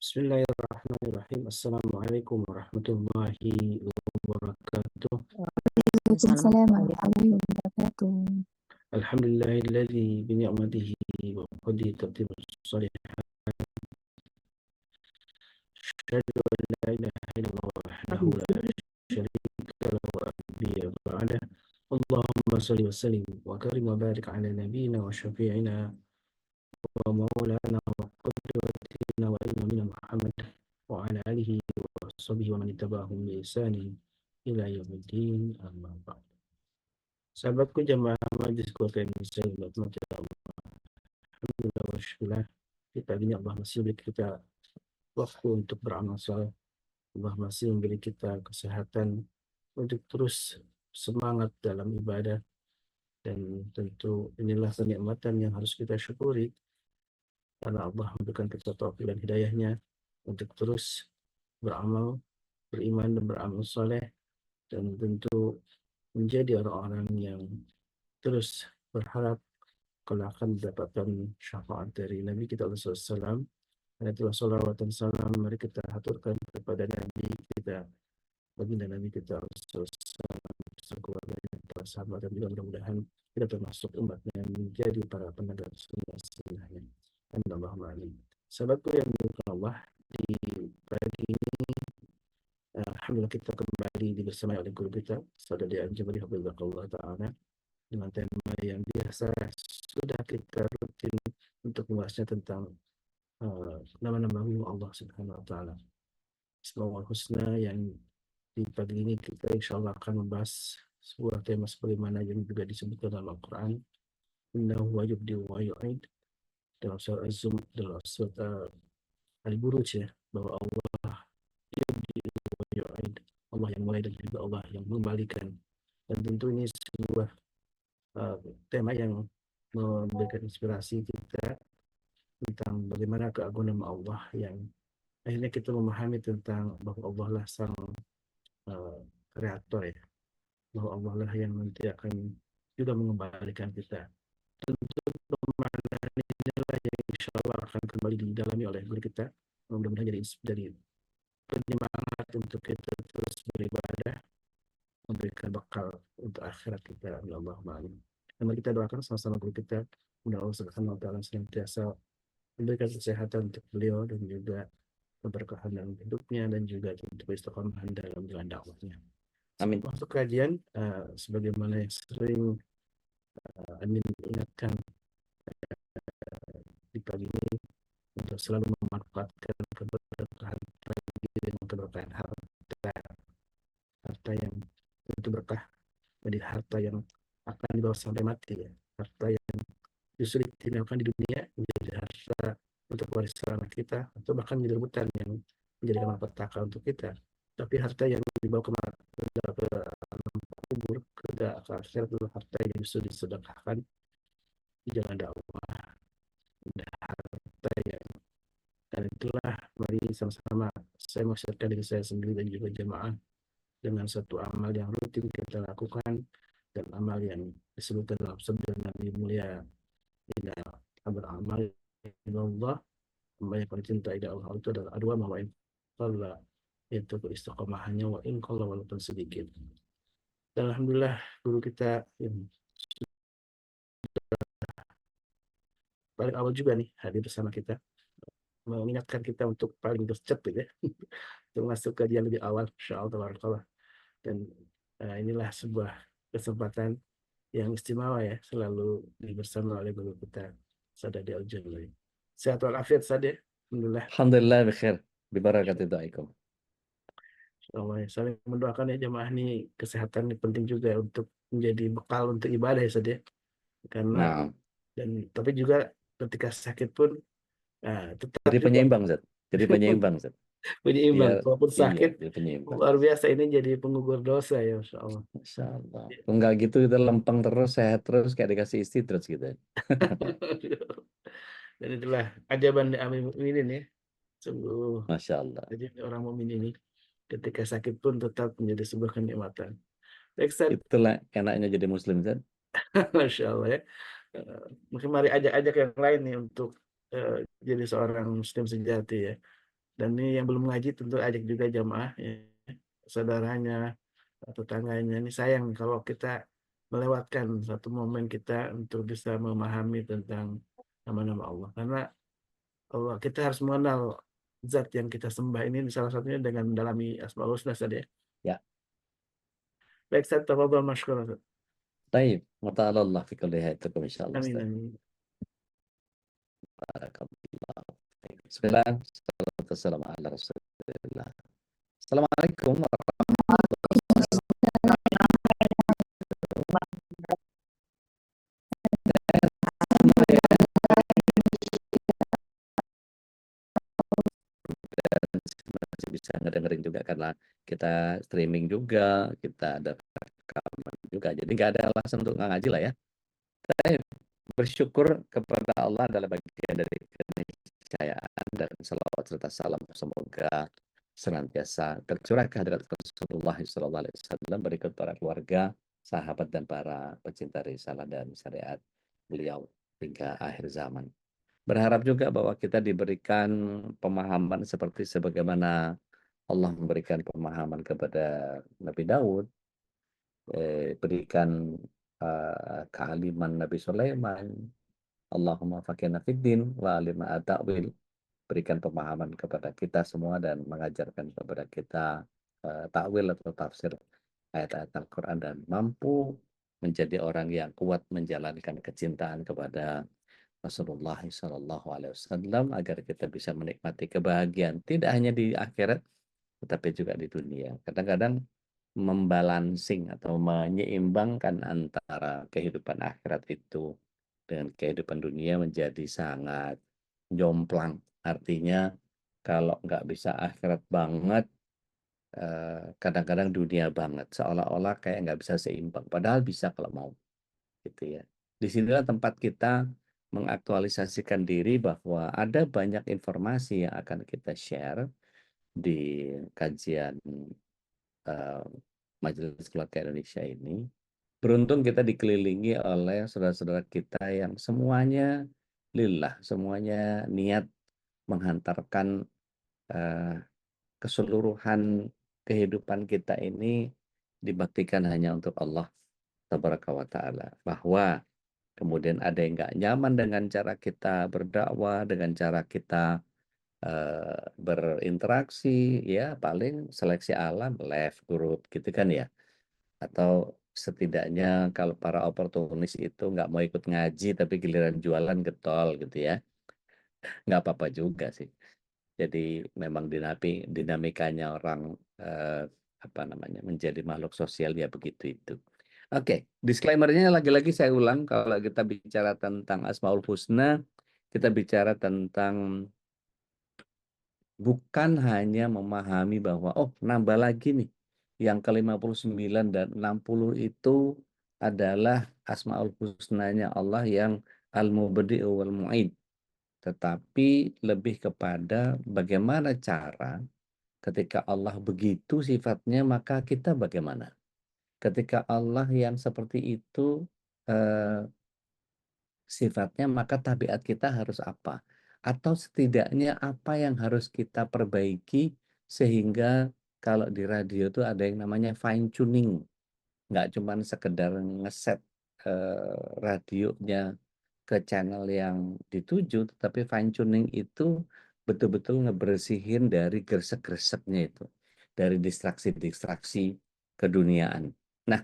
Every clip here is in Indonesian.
Bismillahirrahmanirrahim. Assalamualaikum warahmatullahi wabarakatuh. Waalaikumsalam warahmatullahi wabarakatuh. Alhamdulillahilladzi bi ni'matihi wa qadi tatibu shalihat. Asyhadu an la ilaha illallah wahdahu la syarika lahu wa nabiyya ba'da. Allahumma shalli wa sallim wa karim wa barik ala nabiyyina wa syafi'ina wa maulana wa qudwatina wa imamina Muhammad wa ala alihi wa sahbihi wa man ittaba'ahum bi ihsanin ila yaumiddin, amma ba'd. Sahabatku jamaah Majelis Kuota Indonesia yang dirahmati Allah. Alhamdulillah wa syukurlah di pagi ini Allah masih beri kita waktu untuk beramal saleh. Allah masih memberi kita kesehatan untuk terus semangat dalam ibadah, dan tentu inilah kenikmatan yang harus kita syukuri karena Allah memberikan kita taufik dan hidayahnya untuk terus beramal, beriman dan beramal saleh, dan tentu menjadi orang-orang yang terus berharap kalau akan mendapatkan syafaat dari Nabi kita SAW. Dan itulah salawat dan salam mari kita haturkan kepada Nabi kita, baginda Nabi kita SAW, keluarga dan para sahabat, dan juga mudah-mudahan kita termasuk umatnya yang menjadi para penegak sunnah-sunnahnya. Allahumma amin. Sahabatku yang dimuliakan Allah, di pagi ini alhamdulillah kita kembali dibersamai oleh guru kita Saudara Anjabari Hafizahullah Ta'ala dengan tema yang biasa sudah kita rutin untuk membahasnya tentang nama-nama Allah Subhanahu Wa Ta'ala, Asmaul Husna, yang di pagi ini kita insya Allah akan membahas sebuah tema sebagaimana yang juga disebutkan dalam Al-Quran, Innahu wa yubdi wa yu'id, dalam surah Az-Zumar, dalam surah Al-Buruj, ya, bahwa Allah yubdi wa yu'id, Allah yang mulai dan juga Allah yang mengembalikan. Dan tentu ini sebuah tema yang memberikan inspirasi kita tentang bagaimana keagungan Allah, yang akhirnya kita memahami tentang bahwa Allah lah sang kreator, ya, bahwa Allah lah yang nanti akan juga mengembalikan kita. Tentu pemahaman inilah yang insya Allah akan kembali didalami oleh guru kita, mudah-mudahan jadi penyemangat untuk kita terus beribadah, memberikan bekal untuk akhirat kita. Ya Allah, amin. Dan mari kita doakan sama-sama guru kita, mudah Allah Subhanahu Wa Ta'ala senantiasa memberikan kesehatan untuk beliau dan juga keberkahan dalam hidupnya dan juga tentu istiqomahan dalam jalan dakwahnya. Amin. Untuk kajian, sebagaimana yang sering Amin ingatkan di pagi ini, untuk selalu memanfaatkan keberkahan dengan keberkahan harta yang tentu berkah, jadi harta yang akan dibawa sampai mati, ya, harta yang justru ditinggalkan di dunia menjadi harta untuk warisan anak kita, atau bahkan menjadi rebutan yang menjadikan malapetaka untuk kita. Tapi harta yang dibawa ke alam kubur, ke akhirat, itu harta yang justru disedekahkan di jalan dakwah, harta yang, dan itulah mari sama-sama saya mengingatkan diri saya sendiri dan juga jemaah dengan satu amal yang rutin kita lakukan, dan amal yang disebutkan dalam sabda Nabi mulia, inna amal ilallah, amal yang paling cinta ila Allah itu adalah adwa wa in qalla, itu istiqomahannya, wa in qalla, walaupun sedikit. Dan alhamdulillah guru kita yang paling awal juga nih hadir bersama kita, mengingatkan kita untuk paling gercep, gitu, ya, untuk masuk ke dia lebih awal, insyaallah. Dan inilah sebuah kesempatan yang istimewa, ya, selalu bersama oleh guru kita Sadadi Al-Jalali. Sehat walafiat Sadeh, alhamdulillah. Alhamdulillah bikhair, bibarakati doaikum. Allah, saling mendoakan, ya, jemaah nih, kesehatan ini penting juga untuk menjadi bekal untuk ibadah, ya Sadeh, karena tapi juga ketika sakit pun tetap jadi juga penyeimbang, Zat. Jadi penyeimbang, Zat. penyeimbang. Walaupun sakit, jadi penyeimbang. luar biasa, ini jadi penggugur dosa, ya, Masya Allah. Masya Allah. Enggak gitu, kita lempeng terus, sehat terus, kayak dikasih istri terus gitu. Dan itulah ajaban Amil Mukminin, ya, sungguh. Masya Allah. Jadi orang mukmin ini ketika sakit pun tetap menjadi sebuah kenikmatan. Itulah enaknya jadi muslim, Zat. Masya Allah, ya. Mungkin mari ajak-ajak yang lain nih untuk jadi seorang muslim sejati, ya. Dan ini yang belum ngaji tentu ajak juga jamaah, ya, saudaranya, tetangganya. Ini sayang kalau kita melewatkan satu momen kita untuk bisa memahami tentang nama-nama Allah. Karena Allah, kita harus mengenal zat yang kita sembah ini salah satunya dengan mendalami Asmaul Husna tadi ya. Ya, Baik, Ustaz, tafadhol masykur, Ustaz. baik. Wata'alallah fi kulli hayatikum insyaallah Amin, Ustaz. amin. Barakallah. Bismillah. Wassalamu ala Rasulillah. Assalamualaikum masih bisa ngedengerin juga karena kita streaming juga, kita ada rekaman juga. Jadi nggak ada alasan untuk nggak ngaji lah ya. Saya bersyukur kepada Allah adalah bagian dari keniscayaan dan salawat serta salam semoga senantiasa tercurah kehadirat Rasulullah SAW berikut para keluarga, sahabat dan para pecinta risalah dan syariat beliau hingga akhir zaman. Berharap juga bahwa kita diberikan pemahaman seperti sebagaimana Allah memberikan pemahaman kepada Nabi Daud, berikan kealiman Nabi Sulaiman, Allahumma faqihna fiddin wa alimna at-ta'wil, berikan pemahaman kepada kita semua dan mengajarkan kepada kita takwil atau tafsir ayat-ayat Al-Quran dan mampu menjadi orang yang kuat menjalankan kecintaan kepada Rasulullah SAW agar kita bisa menikmati kebahagiaan tidak hanya di akhirat tetapi juga di dunia. Kadang-kadang membalancing atau menyeimbangkan antara kehidupan akhirat itu dengan kehidupan dunia menjadi sangat jomplang. Artinya kalau nggak bisa akhirat banget, kadang-kadang dunia banget. Seolah-olah kayak nggak bisa seimbang. Padahal bisa kalau mau. Gitu ya. Disinilah tempat kita mengaktualisasikan diri bahwa ada banyak informasi yang akan kita share di kajian uh, Majelis Keluarga Indonesia ini. Beruntung kita dikelilingi oleh saudara-saudara kita yang semuanya lillah, semuanya niat menghantarkan uh, keseluruhan kehidupan kita ini dibaktikan hanya untuk Allah Tabaraka wa Ta'ala. Bahwa kemudian ada yang nggak nyaman dengan cara kita berdakwah, dengan cara kita berinteraksi, ya paling seleksi alam, left group gitu kan ya. Atau setidaknya kalau para oportunis itu nggak mau ikut ngaji tapi giliran jualan getol gitu ya. Nggak apa-apa juga sih. Jadi memang dinamikanya orang eh, apa namanya menjadi makhluk sosial ya begitu itu. Oke, disclaimer-nya lagi-lagi saya ulang kalau kita bicara tentang Asmaul Husna, kita bicara tentang bukan hanya memahami bahwa oh nambah lagi nih yang ke-59 dan 60 itu adalah Asmaul Husnanya Allah yang Al-Mubdi'u wal Mu'id, tetapi lebih kepada bagaimana cara ketika Allah begitu sifatnya maka kita bagaimana? Ketika Allah yang seperti itu eh, sifatnya, maka tabiat kita harus apa? Atau setidaknya apa yang harus kita perbaiki sehingga kalau di radio itu ada yang namanya fine tuning, nggak cuma sekedar ngeset radionya ke channel yang dituju, tetapi fine tuning itu betul-betul ngebersihin dari gresek-greseknya itu, dari distraksi-distraksi keduniaan. Nah,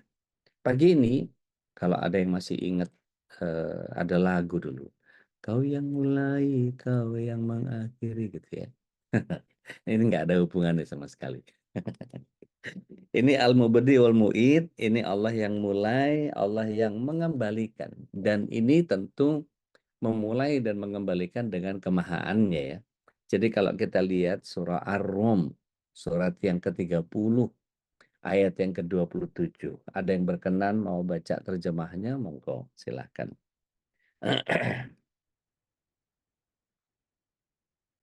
pagi ini, kalau ada yang masih ingat, ada lagu dulu. Kau yang mulai, kau yang mengakhiri gitu ya. Ini nggak ada hubungannya sama sekali. Ini Al-Mubdi wal Mu'id, ini Allah yang mulai, Allah yang mengembalikan. Dan ini tentu memulai dan mengembalikan dengan kemahaannya ya. Jadi kalau kita lihat surah Ar-Rum, surat yang ke-30, ayat yang ke-27. Ada yang berkenan mau baca terjemahnya? Monggo, silahkan.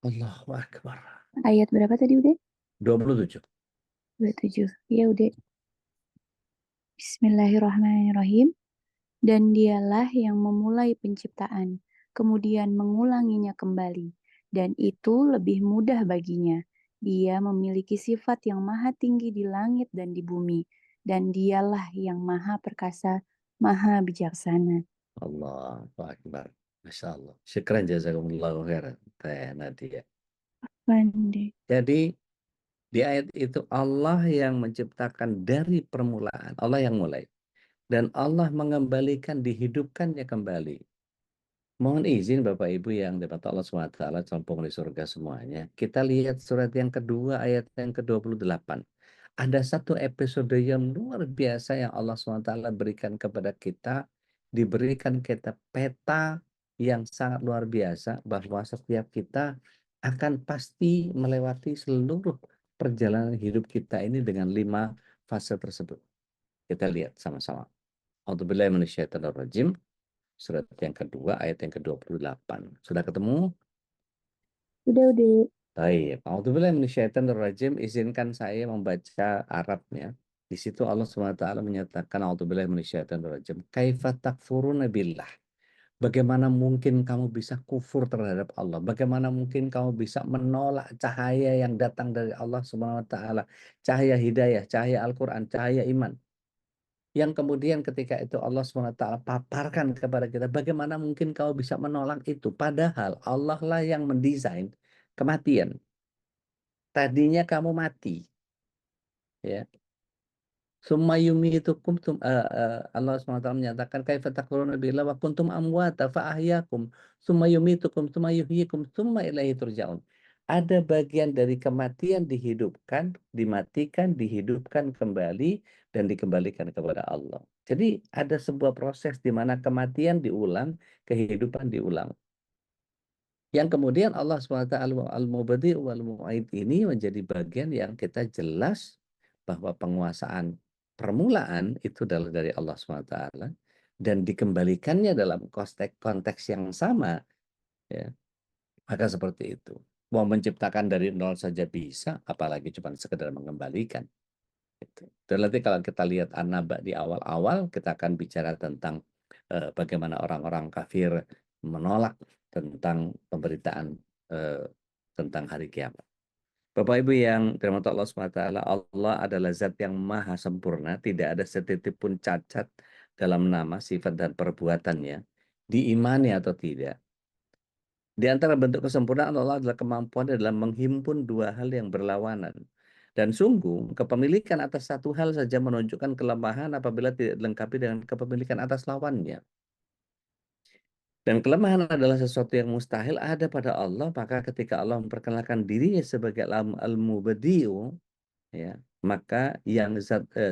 Allahu Akbar. Ayat berapa tadi udah? 27. 27. Ya udah. Bismillahirrahmanirrahim. Dan dialah yang memulai penciptaan, kemudian mengulanginya kembali. dan itu lebih mudah baginya. Dia memiliki sifat yang maha tinggi di langit dan di bumi, dan dialah yang maha perkasa, maha bijaksana. Allahu Akbar. Masya Allah. Syukran jazakumullahu khairan. Teh Nadia. Pandai. Jadi di ayat itu Allah yang menciptakan dari permulaan. Allah yang mulai. Dan Allah mengembalikan, dihidupkannya kembali. Mohon izin Bapak Ibu yang dapat Allah SWT, calon penghuni surga semuanya. Kita lihat surat yang kedua ayat yang ke-28. Ada satu episode yang luar biasa yang Allah SWT berikan kepada kita. Diberikan kita peta yang sangat luar biasa bahwa setiap kita akan pasti melewati seluruh perjalanan hidup kita ini dengan 5 fase tersebut. Kita lihat sama-sama. A'udzubillahi minasyaitonirrajim. Surat yang kedua, ayat yang ke-28. Sudah ketemu? Udah. Baik. A'udzubillahi minasyaitonirrajim. Izinkan saya membaca Arabnya. Di situ Allah SWT menyatakan, A'udzubillahi minasyaitonirrajim. Kaifa takfuruna billah. Bagaimana mungkin kamu bisa kufur terhadap Allah? Bagaimana mungkin kamu bisa menolak cahaya yang datang dari Allah SWT? Cahaya hidayah, cahaya Al-Quran, cahaya iman. Yang kemudian ketika itu Allah SWT paparkan kepada kita, bagaimana mungkin kau bisa menolak itu? Padahal Allah lah yang mendesain kematian. Tadinya kamu mati. Ya. Summa yumitukum Allah SWT menyatakan kaifa takfuruna billah wa kuntum amwata fa ahyakum summa yumitukum summa yuhyikum summa ilaihi turja'un. Ada bagian dari kematian dihidupkan, dimatikan, dihidupkan kembali dan dikembalikan kepada Allah. Jadi ada sebuah proses di mana kematian diulang, kehidupan diulang. Yang kemudian Allah SWT Al-Mubadi' wal-Mu'id ini menjadi bagian yang kita jelas bahwa penguasaan permulaan itu adalah dari Allah SWT dan dikembalikannya dalam konteks yang sama, ya, maka seperti itu. Mau menciptakan dari nol saja bisa, apalagi cuma sekedar mengembalikan. Dan nanti kalau kita lihat An-Naba di awal-awal, kita akan bicara tentang bagaimana orang-orang kafir menolak tentang pemberitaan tentang hari kiamat. Bapak Ibu yang dirahmati Allah SWT, Allah adalah zat yang maha sempurna, tidak ada setitik pun cacat dalam nama, sifat, dan perbuatannya, diimani atau tidak. Di antara bentuk kesempurnaan Allah adalah kemampuan dalam menghimpun dua hal yang berlawanan. Dan sungguh, kepemilikan atas satu hal saja menunjukkan kelemahan apabila tidak dilengkapi dengan kepemilikan atas lawannya. Dan kelemahan adalah sesuatu yang mustahil ada pada Allah, maka ketika Allah memperkenalkan dirinya sebagai Al-Mubadi'u, ya, maka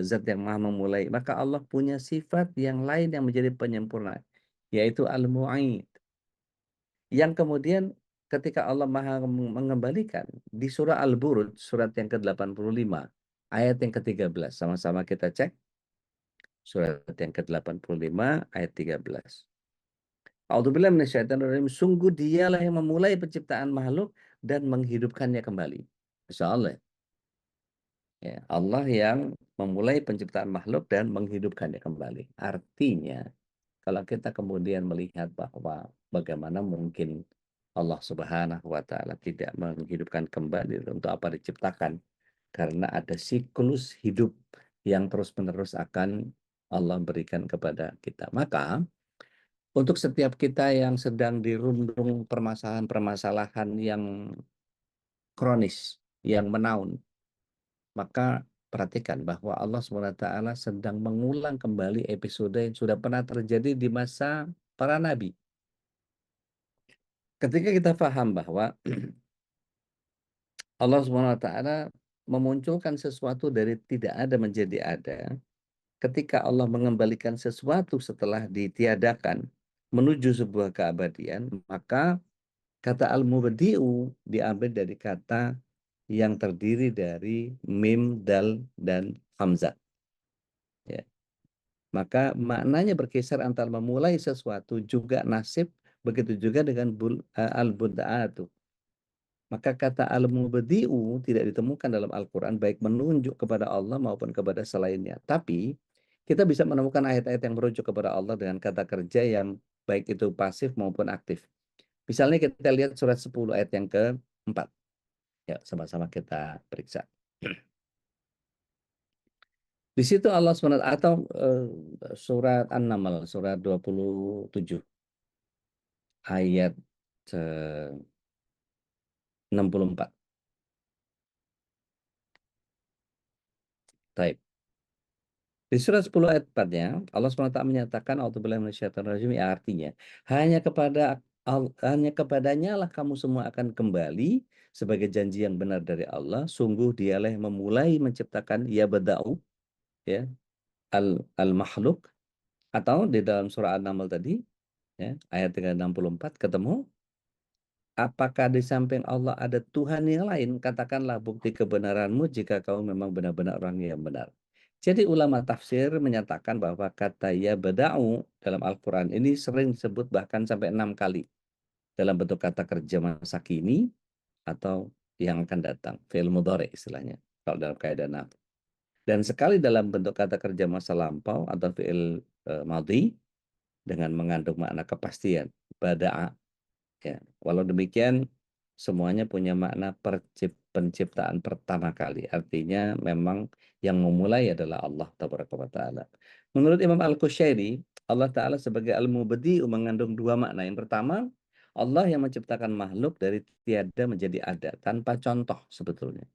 zat yang maha memulai, maka Allah punya sifat yang lain yang menjadi penyempurna, yaitu Al-Mu'id. Yang kemudian ketika Allah maha mengembalikan, di surah Al-Buruj, surat yang ke-85, ayat yang ke-13, sama-sama kita cek, surat yang ke-85, ayat 13. A'udzubillahi minasyaitonirrajim. Sungguh dialah yang memulai penciptaan makhluk dan menghidupkannya kembali. Masya Allah. Ya, Allah yang memulai penciptaan makhluk dan menghidupkannya kembali. Artinya, kalau kita kemudian melihat bahwa bagaimana mungkin Allah Subhanahu wa Ta'ala tidak menghidupkan kembali, untuk apa diciptakan? Karena ada siklus hidup yang terus-menerus akan Allah berikan kepada kita. Maka untuk setiap kita yang sedang dirundung permasalahan-permasalahan yang kronis, yang menaun, maka perhatikan bahwa Allah SWT sedang mengulang kembali episode yang sudah pernah terjadi di masa para nabi. Ketika kita paham bahwa Allah SWT memunculkan sesuatu dari tidak ada menjadi ada, ketika Allah mengembalikan sesuatu setelah ditiadakan menuju sebuah keabadian, maka kata al-mubdi'u diambil dari kata yang terdiri dari mim, dal, dan hamzah. Ya. Maka maknanya berkisar antara memulai sesuatu juga nasib, begitu juga dengan al-bud'atu. Maka kata al-mubdi'u tidak ditemukan dalam Al-Quran, baik menunjuk kepada Allah maupun kepada selainnya. Tapi kita bisa menemukan ayat-ayat yang merujuk kepada Allah dengan kata kerja yang baik itu pasif maupun aktif. Misalnya kita lihat surat 10 ayat yang ke-4. Ya, sama-sama kita periksa. Di situ Allah SWT atau surat An-Naml, surat 27 ayat 64. Baik. Di surat 10 ayat 4-nya, Allah SWT menyatakan, A'udzubillahi minasyaitonirrajim, ya artinya, hanya kepadanya lah kamu semua akan kembali sebagai janji yang benar dari Allah. Sungguh dialah yang memulai menciptakan, ya bada'u, ya, al-makhluk, atau di dalam surah An-Naml tadi, ya, ayat 364 ketemu, apakah di samping Allah ada Tuhan yang lain? Katakanlah bukti kebenaranmu jika kau memang benar-benar orang yang benar. Jadi ulama tafsir menyatakan bahwa kata ya bada'u dalam Al-Quran ini sering disebut bahkan sampai 6 kali. Dalam bentuk kata kerja masa kini atau yang akan datang. Fi'il mudhari istilahnya. Kalau dalam kaidah nahwu. Dan sekali dalam bentuk kata kerja masa lampau atau fi'il madhi dengan mengandung makna kepastian. Bada'a. Ya, walau demikian semuanya punya makna penciptaan pertama kali. Artinya memang yang memulai adalah Allah Tabaraka wa Ta'ala. Menurut Imam Al-Qushairi, Allah Ta'ala sebagai Al-Mubdi'u mengandung dua makna. Yang pertama, Allah yang menciptakan makhluk dari tiada menjadi ada, tanpa contoh sebetulnya.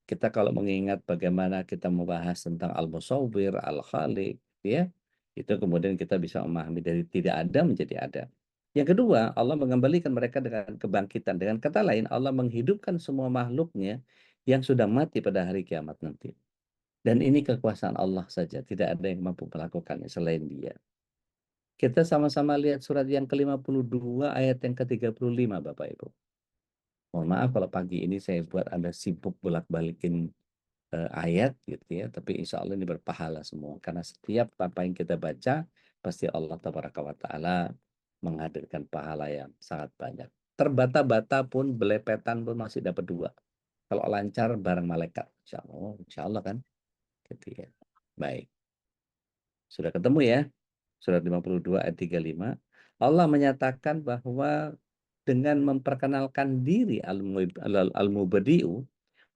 Kita kalau mengingat bagaimana kita membahas tentang Al-Musawwir, Al-Khaliq, ya, itu kemudian kita bisa memahami dari tidak ada menjadi ada. Yang kedua, Allah mengembalikan mereka dengan kebangkitan. Dengan kata lain, Allah menghidupkan semua makhluknya yang sudah mati pada hari kiamat nanti. Dan ini kekuasaan Allah saja. Tidak ada yang mampu melakukannya selain Dia. Kita sama-sama lihat surat yang ke-52 ayat yang ke-35, Bapak Ibu. Mohon maaf kalau pagi ini saya buat Anda sibuk bolak-balikin ayat gitu ya, tapi insya Allah ini berpahala semua karena setiap apa yang kita baca pasti Allah Tabaraka wa Ta'ala menghadirkan pahala yang sangat banyak. Terbata-bata pun, belepetan pun masih dapat 2. Kalau lancar bareng malaikat, insya Allah kan, gitu ya. Baik, sudah ketemu ya, surat 52 ayat 35. Allah menyatakan bahwa dengan memperkenalkan diri Al-Mubdi'u,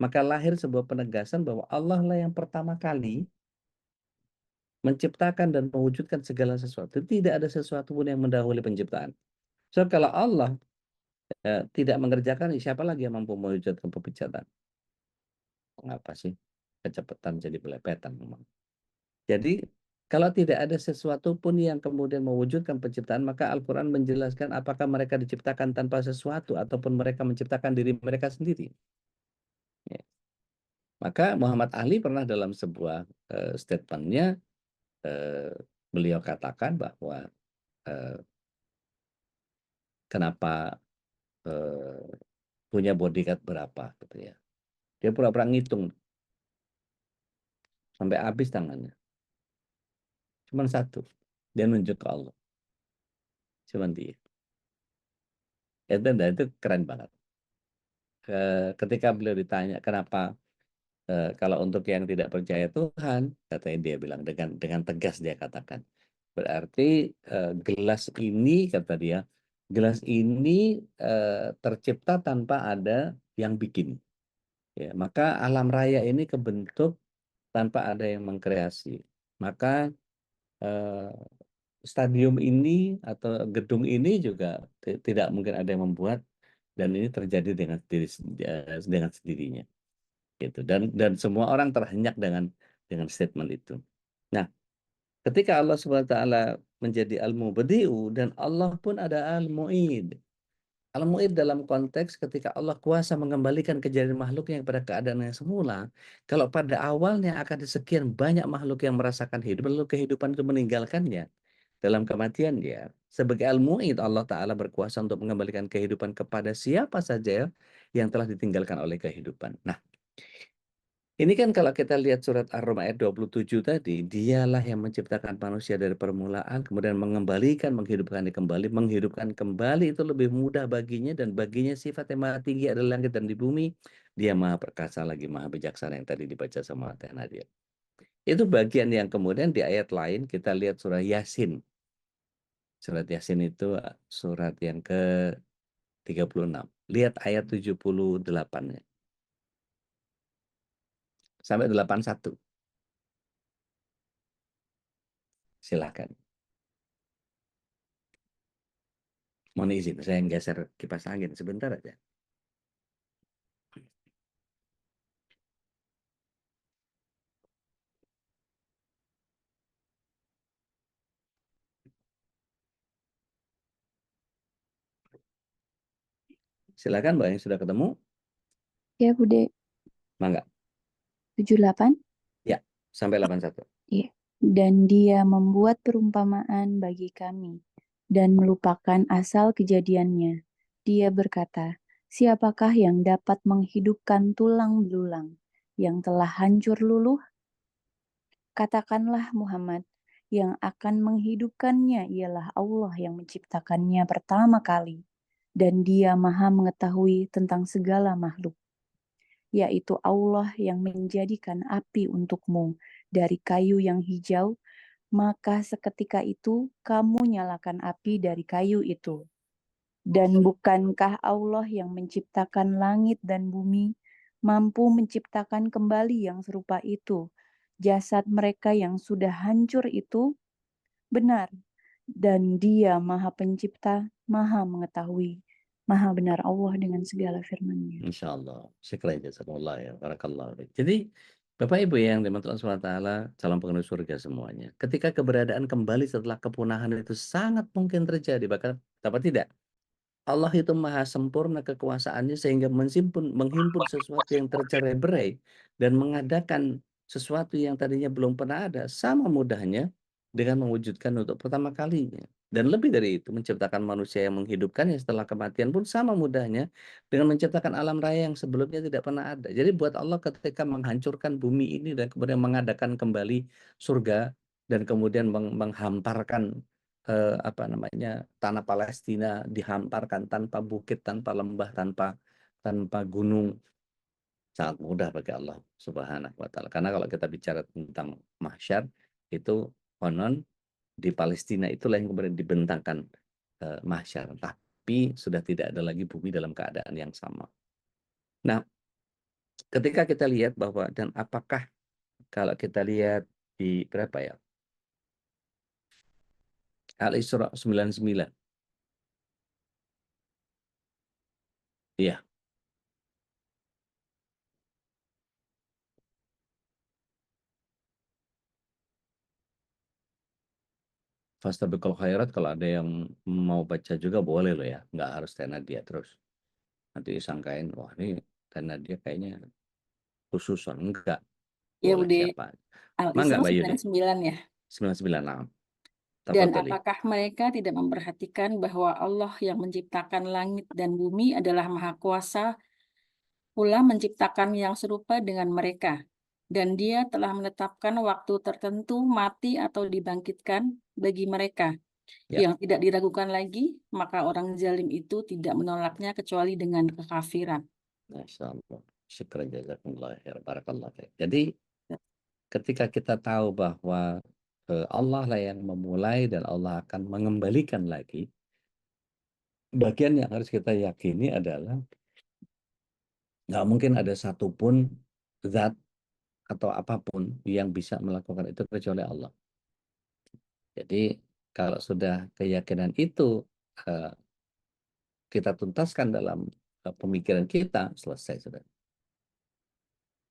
maka lahir sebuah penegasan bahwa Allah lah yang pertama kali menciptakan dan mewujudkan segala sesuatu. Tidak ada sesuatu pun yang mendahului penciptaan. So, kalau Allah tidak mengerjakan, siapa lagi yang mampu mewujudkan penciptaan? Mengapa sih? Kecepatan jadi belepetan memang. Jadi, kalau tidak ada sesuatu pun yang kemudian mewujudkan penciptaan, maka Al-Quran menjelaskan apakah mereka diciptakan tanpa sesuatu ataupun mereka menciptakan diri mereka sendiri. Ya. Maka Muhammad Ali pernah dalam sebuah statementnya, beliau katakan bahwa kenapa punya bodyguard berapa gitu ya. Dia pura-pura ngitung sampai habis tangannya. Cuman satu. Dia nunjuk ke Allah. Cuman dia. Itu keren banget. Ketika beliau ditanya kenapa kalau untuk yang tidak percaya Tuhan, katanya dia bilang dengan tegas dia katakan. Berarti gelas ini, kata dia, gelas ini tercipta tanpa ada yang bikin. Ya, maka alam raya ini kebentuk tanpa ada yang mengkreasi. Maka stadium ini atau gedung ini juga tidak mungkin ada yang membuat, dan ini terjadi dengan sendirinya. Gitu. Dan semua orang terhenyak dengan statement itu. Nah, ketika Allah SWT menjadi Al-Mubdi'u dan Allah pun ada Al-Mu'id. Al-Mu'id dalam konteks ketika Allah kuasa mengembalikan kejadian makhluk yang pada keadaan yang semula. Kalau pada awalnya akan sekian banyak makhluk yang merasakan hidup, lalu kehidupan itu meninggalkannya dalam kematian dia. Sebagai Al-Mu'id, Allah Ta'ala berkuasa untuk mengembalikan kehidupan kepada siapa saja yang telah ditinggalkan oleh kehidupan. Nah, ini kan kalau kita lihat surat Ar-Rum ayat 27 tadi, dialah yang menciptakan manusia dari permulaan, kemudian mengembalikan, menghidupkan kembali itu lebih mudah baginya, dan baginya sifat yang maha tinggi adalah langit dan di bumi. Dia maha perkasa lagi maha bijaksana yang tadi dibaca sama Teh Nadia. Itu bagian yang kemudian di ayat lain kita lihat surah Yasin. Surat Yasin itu surat yang ke 36. Lihat ayat 78-nya. Sampai 81. Silakan. Mohon izin, saya geser kipas angin sebentar aja. Silakan Mbak yang sudah ketemu. Ya, Bude. Mangga. 78? Ya, sampai 81. Iya. Dan dia membuat perumpamaan bagi kami dan melupakan asal kejadiannya. Dia berkata, siapakah yang dapat menghidupkan tulang belulang yang telah hancur luluh? Katakanlah Muhammad, yang akan menghidupkannya ialah Allah yang menciptakannya pertama kali, dan dia maha mengetahui tentang segala makhluk, yaitu Allah yang menjadikan api untukmu dari kayu yang hijau, maka seketika itu kamu nyalakan api dari kayu itu. Dan bukankah Allah yang menciptakan langit dan bumi, mampu menciptakan kembali yang serupa itu, jasad mereka yang sudah hancur itu? Benar. Dan dia maha pencipta, maha mengetahui, maha benar Allah dengan segala firman-Nya. Insya Allah. Syukran jazakumullah ya. Barakallah. Jadi Bapak Ibu yang dimaksud Allah SWT, calon penghuni surga semuanya. Ketika keberadaan kembali setelah kepunahan itu sangat mungkin terjadi. Bahkan apa tidak? Allah itu maha sempurna kekuasaannya sehingga menghimpun sesuatu yang tercerai-berai dan mengadakan sesuatu yang tadinya belum pernah ada sama mudahnya dengan mewujudkan untuk pertama kalinya. Dan lebih dari itu, menciptakan manusia yang menghidupkannya setelah kematian pun sama mudahnya dengan menciptakan alam raya yang sebelumnya tidak pernah ada. Jadi buat Allah ketika menghancurkan bumi ini dan kemudian mengadakan kembali surga dan kemudian menghamparkan apa namanya, tanah Palestina dihamparkan tanpa bukit, tanpa lembah, tanpa tanpa gunung, sangat mudah bagi Allah Subhanahu wa taala. Karena kalau kita bicara tentang mahsyar itu konon di Palestina itulah yang kemudian dibentangkan mahsyar, tapi sudah tidak ada lagi bumi dalam keadaan yang sama. Nah, ketika kita lihat bahwa dan apakah kalau kita lihat di berapa ya? Al-Isra 99. Iya, Fastabiqul khairat, kalau ada yang mau baca juga boleh loh ya, nggak harus Tena dia terus. Nanti disangkain, wah ini Tena dia kayaknya khususan. Enggak, Ya, boleh Bude. siapa. Mangga Al-Isra Mbak Yuni, 99 ya. 99. Dan Tafadhali. apakah mereka tidak memperhatikan bahwa Allah yang menciptakan langit dan bumi adalah Maha Kuasa, pula menciptakan yang serupa dengan mereka. Dan Dia telah menetapkan waktu tertentu mati atau dibangkitkan bagi mereka. Ya. Yang tidak diragukan lagi, maka orang zalim itu tidak menolaknya kecuali dengan kekafiran. Masya Allah. Syukran jazakumullah khair. Barakallah khair. Jadi ketika kita tahu bahwa Allah lah yang memulai dan Allah akan mengembalikan lagi, bagian yang harus kita yakini adalah nggak mungkin ada satupun zat atau apapun yang bisa melakukan itu kecuali Allah. Jadi kalau sudah keyakinan itu kita tuntaskan dalam pemikiran kita, selesai sudah.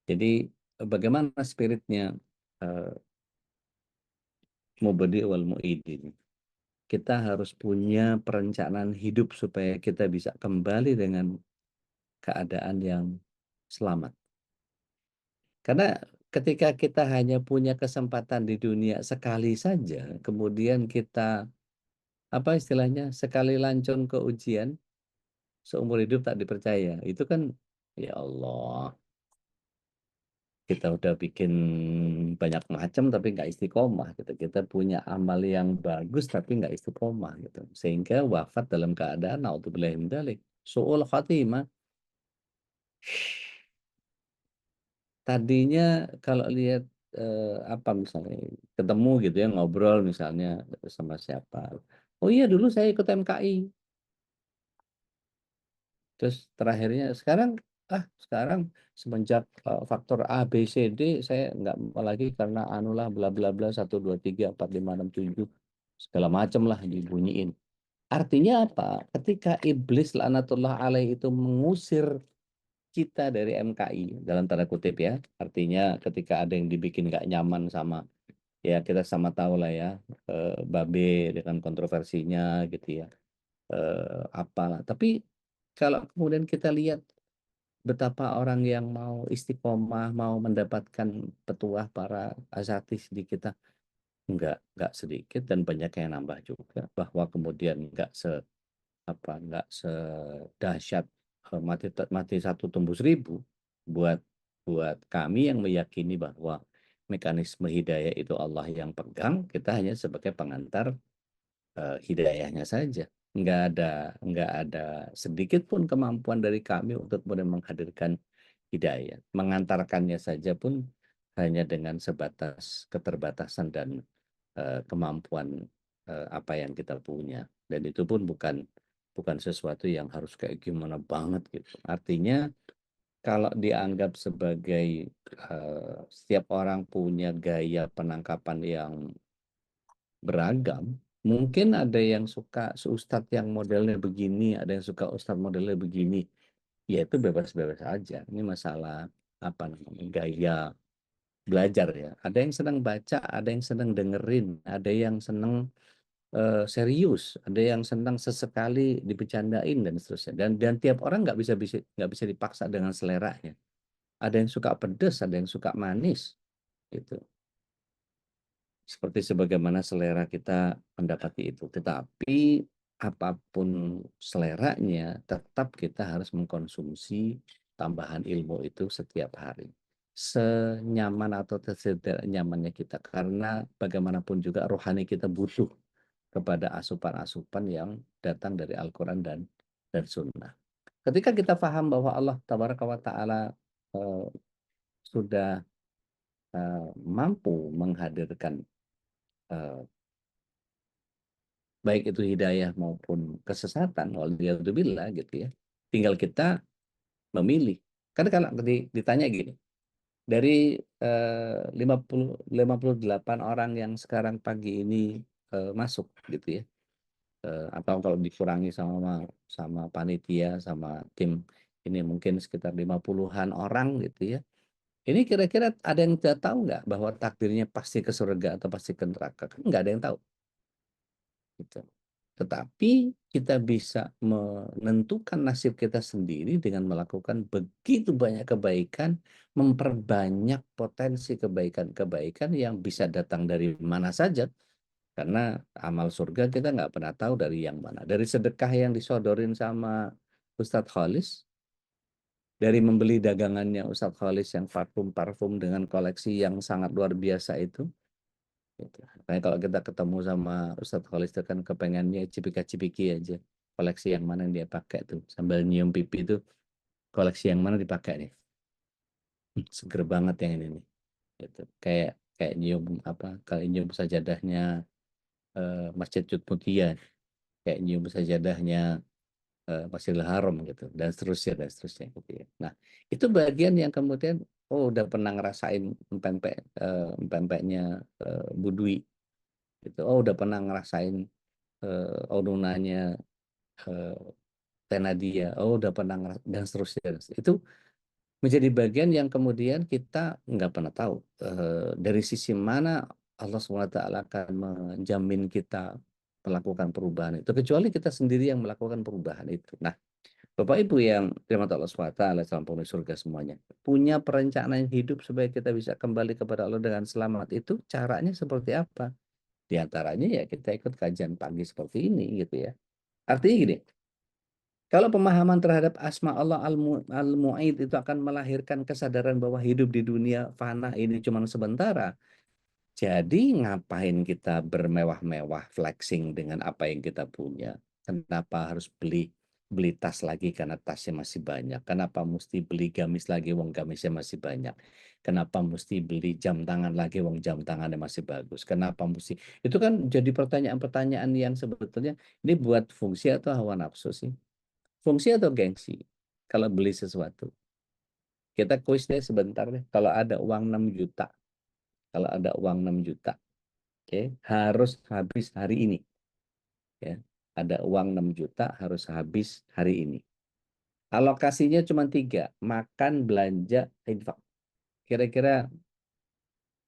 Jadi bagaimana spiritnya mubadi wal mu'idin. Kita harus punya perencanaan hidup supaya kita bisa kembali dengan keadaan yang selamat. Karena ketika kita hanya punya kesempatan di dunia sekali saja, kemudian kita apa istilahnya, sekali lancung ke ujian, seumur hidup tak dipercaya. Itu kan, ya Allah, kita udah bikin banyak macam tapi nggak istiqomah gitu. Kita punya amal yang bagus tapi nggak istiqomah gitu. Sehingga wafat dalam keadaan naudzubillah min dzalik, su'ul khatimah. Tadinya kalau lihat apa misalnya ketemu gitu ya, ngobrol misalnya sama siapa. Oh iya dulu saya ikut MKI. Terus terakhirnya sekarang semenjak faktor A, B, C, D saya nggak mau lagi karena anulah bla bla bla 1, 2, 3, 4, 5, 6, 7 segala macam lah dibunyiin. Artinya apa? Ketika iblis laknatullah alaih itu mengusir kita dari MKI dalam tanda kutip ya, artinya ketika ada yang dibikin nggak nyaman sama, ya kita sama tahu lah ya, Babe dengan kontroversinya gitu ya, apalah. Tapi kalau kemudian kita lihat betapa orang yang mau istiqomah, mau mendapatkan petuah para asatidz di kita, nggak sedikit dan banyak yang nambah juga, bahwa kemudian nggak sedahsyat mati satu tumbuh seribu. Buat buat kami yang meyakini bahwa mekanisme hidayah itu Allah yang pegang, kita hanya sebagai pengantar hidayahnya saja. Nggak ada sedikit pun kemampuan dari kami untuk kemudian menghadirkan hidayah. Mengantarkannya saja pun hanya dengan sebatas keterbatasan dan kemampuan apa yang kita punya. Dan itu pun bukan sesuatu yang harus kayak gimana banget gitu. Artinya kalau dianggap sebagai setiap orang punya gaya penangkapan yang beragam, mungkin ada yang suka ustadz yang modelnya begini, ada yang suka ustadz modelnya begini. Ya itu bebas-bebas aja. Ini masalah apa namanya gaya belajar ya. Ada yang senang baca, ada yang senang dengerin, ada yang senang serius, ada yang senang sesekali dibecandain dan seterusnya. Dan tiap orang nggak bisa dipaksa dengan seleranya. Ada yang suka pedas, ada yang suka manis, gitu. Seperti sebagaimana selera kita mendapati itu. Tetapi apapun seleranya, tetap kita harus mengkonsumsi tambahan ilmu itu setiap hari. Senyaman atau tidak nyamannya kita. Karena bagaimanapun juga rohani kita butuh kepada asupan-asupan yang datang dari Al-Quran dan Sunnah. Ketika kita paham bahwa Allah Tabaraka wa Ta'ala sudah mampu menghadirkan baik itu hidayah maupun kesesatan, waliyadzubillah gitu ya. Tinggal kita memilih. Karena kalau ditanya gini, dari 58 orang yang sekarang pagi ini masuk gitu ya, atau kalau dikurangi sama panitia, sama tim, ini mungkin sekitar 50-an orang gitu ya. Ini kira-kira ada yang tahu nggak bahwa takdirnya pasti ke surga atau pasti ke neraka? Kan nggak ada yang tahu. Gitu. Tetapi kita bisa menentukan nasib kita sendiri dengan melakukan begitu banyak kebaikan, memperbanyak potensi kebaikan-kebaikan yang bisa datang dari mana saja. Karena amal surga kita nggak pernah tahu dari yang mana. Dari sedekah yang disodorin sama Ustadz Khalis, dari membeli dagangannya Ustadz Khalis yang parfum-parfum dengan koleksi yang sangat luar biasa itu. Gitu. Makanya kalau kita ketemu sama Ustadz Khalis itu kan kepengennya cipika-cipiki aja. Koleksi yang mana yang dia pakai tuh. Sambil nyium pipi itu, koleksi yang mana dipakai nih. Seger banget yang ini nih. Gitu. Kayak nyium kalau nyium sajadahnya Masjid Jutmutia. Kayak nyium sajadahnya Masjidil Haram gitu. Dan seterusnya gitu ya. Nah, itu bagian yang kemudian udah pernah ngerasain empempeknya Budwi. Gitu. Udah pernah ngerasain orunanya Tenadia, udah pernah dan seterusnya. Itu menjadi bagian yang kemudian kita nggak pernah tahu dari sisi mana Allah SWT akan menjamin kita melakukan perubahan itu, kecuali kita sendiri yang melakukan perubahan itu. Nah, Bapak Ibu yang dirahmati Allah SWT, salam penghuni surga semuanya, punya perencanaan hidup supaya kita bisa kembali kepada Allah dengan selamat, itu caranya seperti apa? Di antaranya ya kita ikut kajian pagi seperti ini gitu ya. Artinya gini, kalau pemahaman terhadap asma Allah Al-Mu'id itu akan melahirkan kesadaran bahwa hidup di dunia fana ini cuma sementara. Jadi ngapain kita bermewah-mewah flexing dengan apa yang kita punya? Kenapa harus beli tas lagi karena tasnya masih banyak? Kenapa mesti beli gamis lagi wong gamisnya masih banyak? Kenapa mesti beli jam tangan lagi wong jam tangannya masih bagus? Kenapa mesti? Itu kan jadi pertanyaan-pertanyaan yang sebetulnya ini buat fungsi atau hawa nafsu sih? Fungsi atau gengsi? kalau beli sesuatu. Kita kuis deh sebentar deh. Kalau ada uang 6 juta. Kalau ada uang 6 juta. Oke, harus habis hari ini. Ya. Ada uang 6 juta harus habis hari ini. Alokasinya cuma 3. Makan, belanja, infak. Kira-kira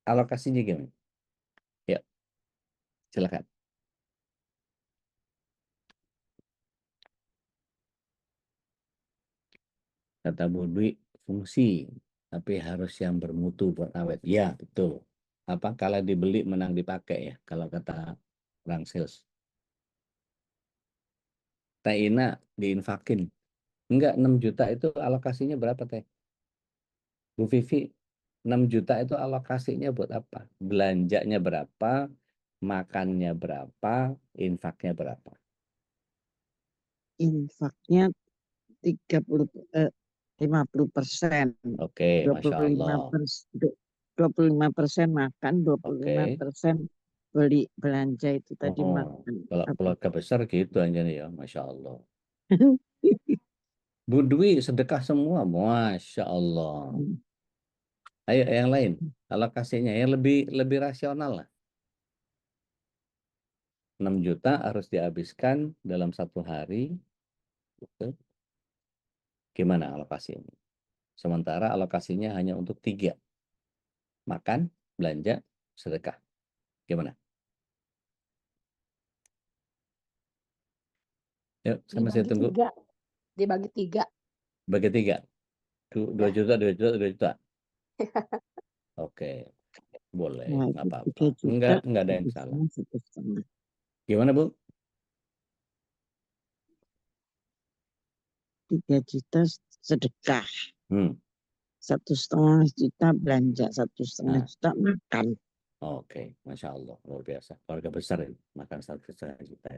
alokasinya gimana? Ya, silakan. Kata Bu Dwi, fungsi. Tapi harus yang bermutu buat awet. Ya, betul. Apa kalau dibeli menang dipakai ya, kalau kata orang sales. Teh Ina diinfakin. Enggak, 6 juta itu alokasinya berapa Teh? Bu Vivi, 6 juta itu alokasinya buat apa? Belanjanya berapa? Makannya berapa? Infaknya berapa? Infaknya 50%, Oke, Masya Allah. 25% makan, Oke. 25% beli belanja itu tadi Oh, makan. kalau Apa? keluarga besar gitu aja nih ya, Masya Allah. Bu Dwi sedekah semua, Masya Allah. Ayo yang lain, alokasinya yang lebih rasional lah. 6 juta harus dihabiskan dalam 1 hari. Gitu. Gimana alokasinya? Sementara alokasinya hanya untuk 3. Makan, belanja, sedekah. Gimana? Yuk, saya masih Dibagi tunggu. 3. Dibagi 3. Bagi 3. 2 juta, 2 juta, 2 juta. Oke, boleh, Nah, nggak itu apa-apa. 3 juta, Enggak ada yang salah. habisnya 1,5. Gimana, Bu? 3 juta sedekah, Hmm. 1,5 juta belanja, 1,5 Nah, juta makan. oke, Masya Allah, luar biasa. Keluarga besar ini, makan 1,5 juta.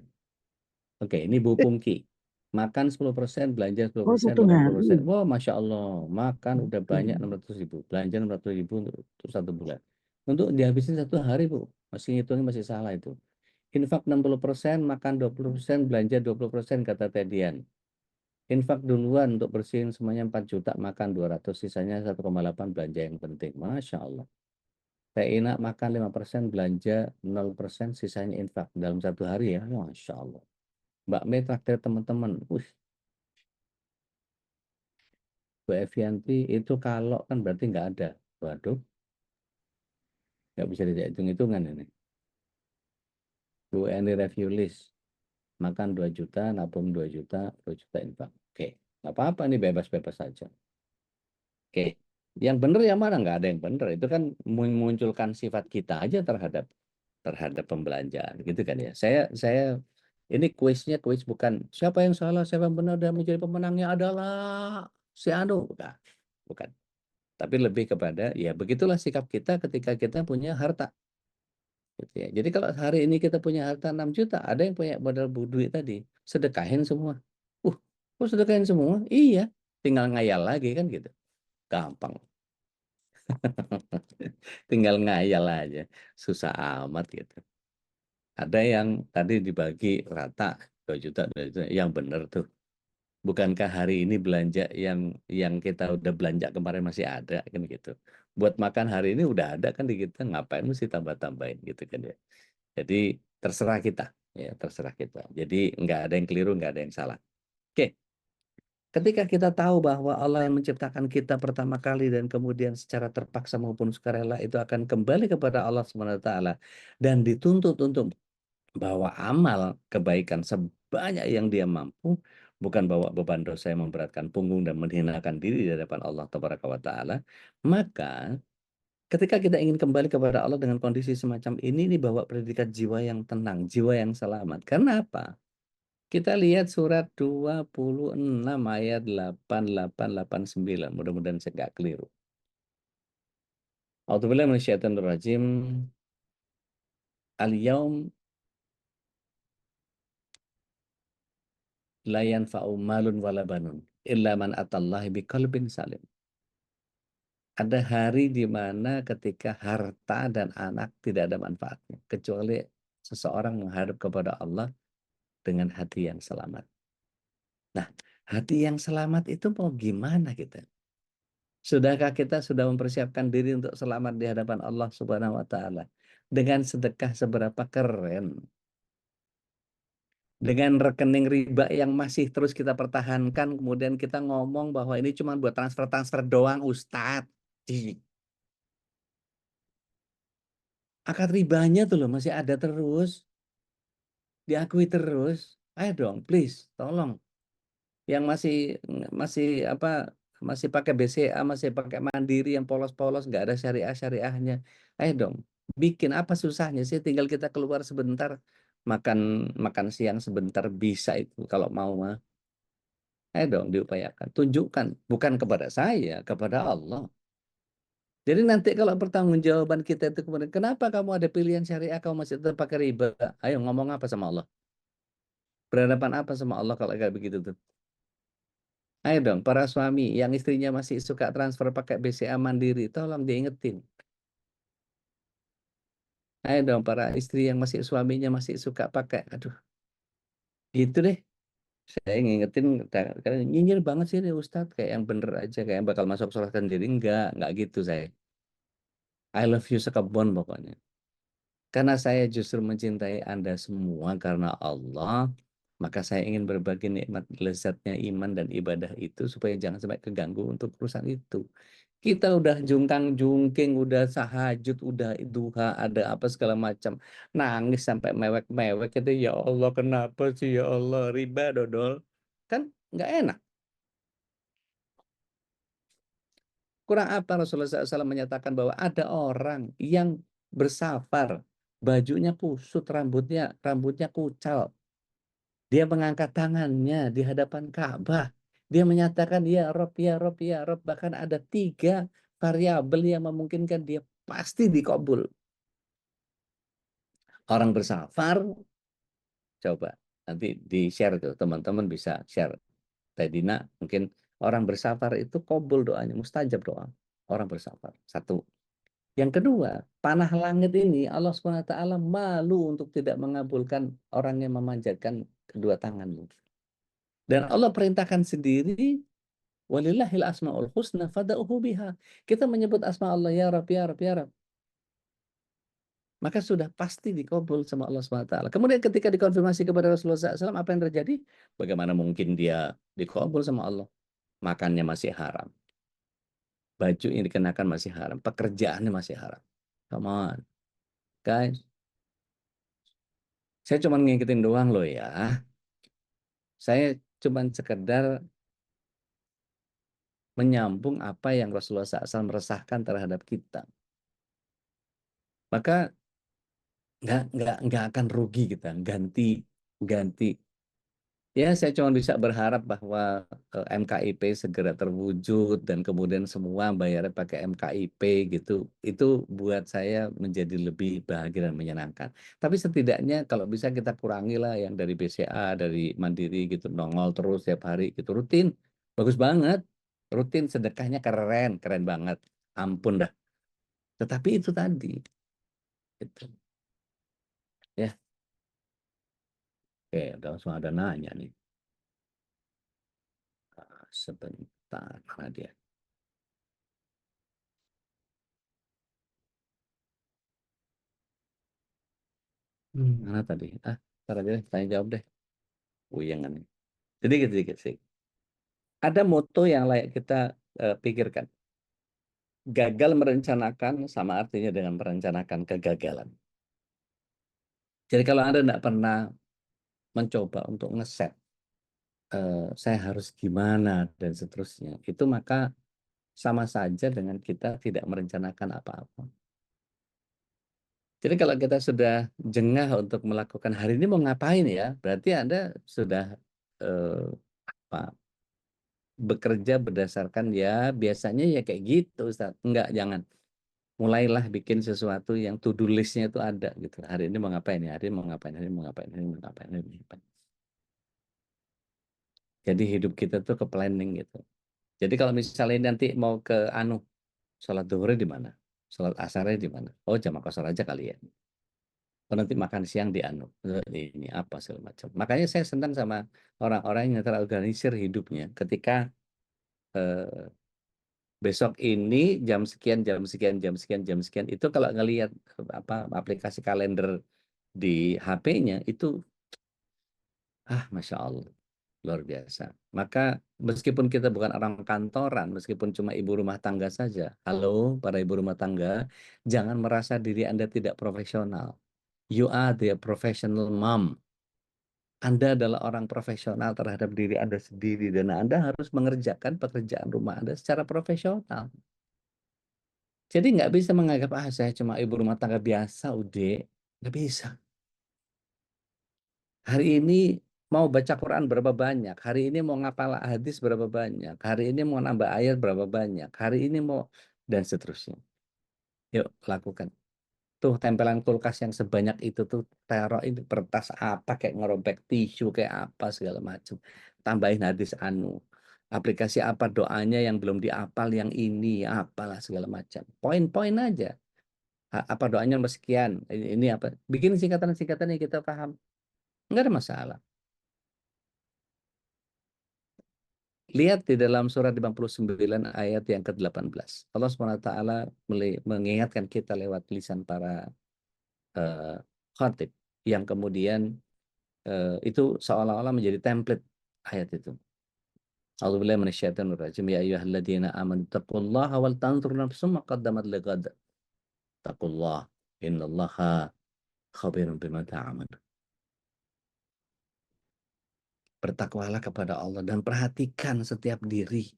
Oke, ini Bu Pungki. Makan 10%, belanja Oh, 10%, 80%. 1 hari. Wah, Masya Allah. Makan udah banyak Hmm. 600.000. Belanja 600.000 untuk 1 bulan. Untuk dihabisin 1 hari, Bu. Masih ngitungnya masih salah itu. Infak 60%, makan 20%, belanja 20%, kata Tedian. Infak duluan untuk bersihin semuanya 4 juta, makan 200, sisanya 1,8 belanja yang penting. Masya Allah. Teh Ina makan 5%, belanja 0%, sisanya infak. Dalam 1 hari ya, Masya Allah. Mbak Mei traktir teman-teman. Bu Evianti itu kalau kan berarti nggak ada. Waduh, nggak bisa tidak hitung-hitungan ini. Bu Eni review list. Makan 2 juta, nabung 2 juta, 2 juta infak. Oke, nggak apa-apa ini bebas-bebas saja. Oke, yang benar yang mana? Nggak ada yang benar. Itu kan memunculkan sifat kita aja terhadap pembelanjaan, gitu kan ya. Saya ini kuisnya kuis bukan siapa yang salah, siapa yang benar, dan menjadi pemenangnya adalah si Anu, bukan. Tapi lebih kepada ya begitulah sikap kita ketika kita punya harta. Gitu ya. Jadi kalau hari ini kita punya harta 6 juta, ada yang punya modal duit tadi, sedekahin semua. Kok sedekahin semua? Iya, tinggal ngayal lagi kan gitu. Gampang. Tinggal ngayal aja. Susah amat gitu. Ada yang tadi dibagi rata 2 juta, 2 juta. Yang benar tuh. Bukankah hari ini belanja yang kita udah belanja kemarin masih ada kan gitu. Buat makan hari ini udah ada kan di kita, ngapain mesti tambah-tambahin gitu kan ya. Jadi terserah kita, ya terserah kita. Jadi nggak ada yang keliru, nggak ada yang salah. Oke, ketika kita tahu bahwa Allah yang menciptakan kita pertama kali dan kemudian secara terpaksa maupun sukarela itu akan kembali kepada Allah SWT dan dituntut untuk bahwa amal kebaikan sebanyak yang dia mampu, bukan bawa beban dosa yang memberatkan punggung dan menghinakan diri di hadapan Allah Tabaraka wa Ta'ala, maka ketika kita ingin kembali kepada Allah dengan kondisi semacam ini bawa predikat jiwa yang tenang, jiwa yang selamat. Karena apa? Kita lihat surat 26 ayat 8889. Mudah-mudahan saya nggak keliru. A'udzubillahi minasyaitonir rajim. Al-yaum la yanfa'u malun wala banun illa man atallahi biqalbin salim. Ada hari di mana ketika harta dan anak tidak ada manfaatnya kecuali seseorang menghadap kepada Allah dengan hati yang selamat. Nah, Hati yang selamat itu mau gimana kita? Sudahkah kita sudah mempersiapkan diri untuk selamat di hadapan Allah Subhanahu wa taala? Dengan sedekah seberapa keren? Dengan rekening riba yang masih terus kita pertahankan, kemudian kita ngomong bahwa ini cuma buat transfer-transfer doang, Ustadz. Akad ribanya tuh loh masih ada terus, diakui terus. Ayo dong, please, tolong. Yang masih apa masih pakai BCA, masih pakai Mandiri yang polos-polos, nggak ada syariah-syariahnya. Ayo dong, bikin apa susahnya sih? Tinggal kita keluar sebentar, makan makan siang sebentar bisa itu kalau mau mah. Ayo dong diupayakan, tunjukkan bukan kepada saya, kepada Allah. Jadi nanti kalau pertanggungjawaban kita itu kemudian, kenapa kamu ada pilihan syariah, kamu masih tetap pakai riba? Ayo ngomong apa sama Allah? Berhadapan apa sama Allah kalau kayak begitu tuh? Ayo dong, para suami yang istrinya masih suka transfer pakai BCA Mandiri, tolong diingetin. Ayo dong, para istri yang masih suaminya masih suka pakai, aduh, gitu deh. Saya ngingetin, kalian nyinyir banget sih nih Ustadz, kayak yang bener aja, kayak yang bakal masuk sholat sendiri. Enggak gitu saya. I love you sekebon pokoknya. Karena saya justru mencintai Anda semua karena Allah, maka saya ingin berbagi nikmat lezatnya iman dan ibadah itu supaya jangan sampai keganggu untuk urusan itu. Kita udah jungkang-jungking, udah tahajud, udah duha, ada apa segala macam. Nangis sampai mewek-mewek itu, ya Allah kenapa sih ya Allah, riba dodol. Kan nggak enak. Kurang apa Rasulullah SAW menyatakan bahwa ada orang yang bersafar, bajunya kusut, rambutnya kucal. Dia mengangkat tangannya di hadapan Ka'bah. Dia menyatakan, ya Rob, ya Rob, ya Rob. Bahkan ada 3 variabel yang memungkinkan dia pasti dikabul. Orang bersafar, coba nanti di-share tuh, teman-teman bisa share. Tedina, mungkin orang bersafar itu kabul doanya, mustajab doa. Orang bersafar. 1. Yang kedua, panah langit ini Allah SWT malu untuk tidak mengabulkan orang yang memanjatkan kedua tanganmu. Dan Allah perintahkan sendiri, walillahil asmaul husna fada'uhu biha. Kita menyebut asma Allah, ya Rabb, ya Rabb, ya Rabb. Maka sudah pasti dikabul sama Allah SWT. Kemudian ketika dikonfirmasi kepada Rasulullah SAW, apa yang terjadi? Bagaimana mungkin dia dikabul sama Allah? Makannya masih haram. Baju yang dikenakan masih haram. Pekerjaannya masih haram. Come on, guys. Saya cuma ngikutin doang loh ya. Saya cuma sekedar menyambung apa yang Rasulullah SAW meresahkan terhadap kita. Maka nggak akan rugi kita ganti. Ya, saya cuma bisa berharap bahwa MKIP segera terwujud dan kemudian semua bayarnya pakai MKIP gitu. Itu buat saya menjadi lebih bahagia dan menyenangkan. Tapi setidaknya kalau bisa kita kurangi lah yang dari BCA, dari Mandiri gitu, nongol terus tiap hari gitu, rutin. Bagus banget. Rutin, sedekahnya keren, keren banget. Ampun dah. Tetapi itu tadi. Gitu. Ya, oke, udah langsung ada nanya nih. Sebentar, mana dia? Mana tadi? Ntar aja deh, tanya jawab deh. Uyangan nih. Sedikit sih. Ada moto yang layak kita pikirkan. Gagal merencanakan sama artinya dengan merencanakan kegagalan. Jadi kalau Anda tidak pernah mencoba untuk ngeset, saya harus gimana dan seterusnya, itu maka sama saja dengan kita tidak merencanakan apa-apa. Jadi kalau kita sudah jengah untuk melakukan hari ini mau ngapain ya, berarti Anda sudah apa, bekerja berdasarkan ya biasanya ya kayak gitu, Ustaz. Enggak, jangan. Mulailah bikin sesuatu yang to-do list-nya itu ada gitu. Hari ini mau ngapain ya? Hari ini mau ngapain? Hari ini mau ngapain? Hari ini mau ngapain? Hari ini mau ngapain? Jadi hidup kita tuh ke planning gitu. Jadi kalau misalnya nanti mau ke sholat zuhurnya di mana? Sholat asarnya di mana? Oh, jamaah kosor aja kali ya. nanti makan siang di ini apa segala macam. Makanya saya senang sama orang-orang yang terorganisir hidupnya ketika besok ini jam sekian, jam sekian, jam sekian, jam sekian, itu kalau ngelihat aplikasi kalender di HP-nya itu Masya Allah, luar biasa. Maka meskipun kita bukan orang kantoran, meskipun cuma ibu rumah tangga saja, halo para ibu rumah tangga, jangan merasa diri Anda tidak profesional. You are the professional mom. Anda adalah orang profesional terhadap diri Anda sendiri dan Anda harus mengerjakan pekerjaan rumah Anda secara profesional. Jadi nggak bisa menganggap, saya cuma ibu rumah tangga biasa, udah. Nggak bisa. Hari ini mau baca Quran berapa banyak? Hari ini mau ngapal hadis berapa banyak? Hari ini mau nambah ayat berapa banyak? Hari ini mau, dan seterusnya. Yuk, lakukan. Tuh tempelan kulkas yang sebanyak itu tuh taruh ini kertas apa, kayak ngerobek tisu kayak apa segala macam. Tambahin hadis aplikasi apa doanya yang belum diapal, yang ini apalah segala macam. Poin-poin aja. Apa doanya nomor sekian, ini apa, bikin singkatan-singkatan yang kita paham, nggak ada masalah. Lihat di dalam surat 59 ayat yang ke-18, Allah SWT mengingatkan kita lewat lisan para khatib yang kemudian itu seolah-olah menjadi template ayat itu. A'udzubillahi minasyaitonir rajim, ya ayyuhalladzina amanu taqullaha wal tanzur nafsum ma qaddamat lighad. Taqullaha innallaha khabirun bima ta'malun. Bertakwalah kepada Allah dan perhatikan setiap diri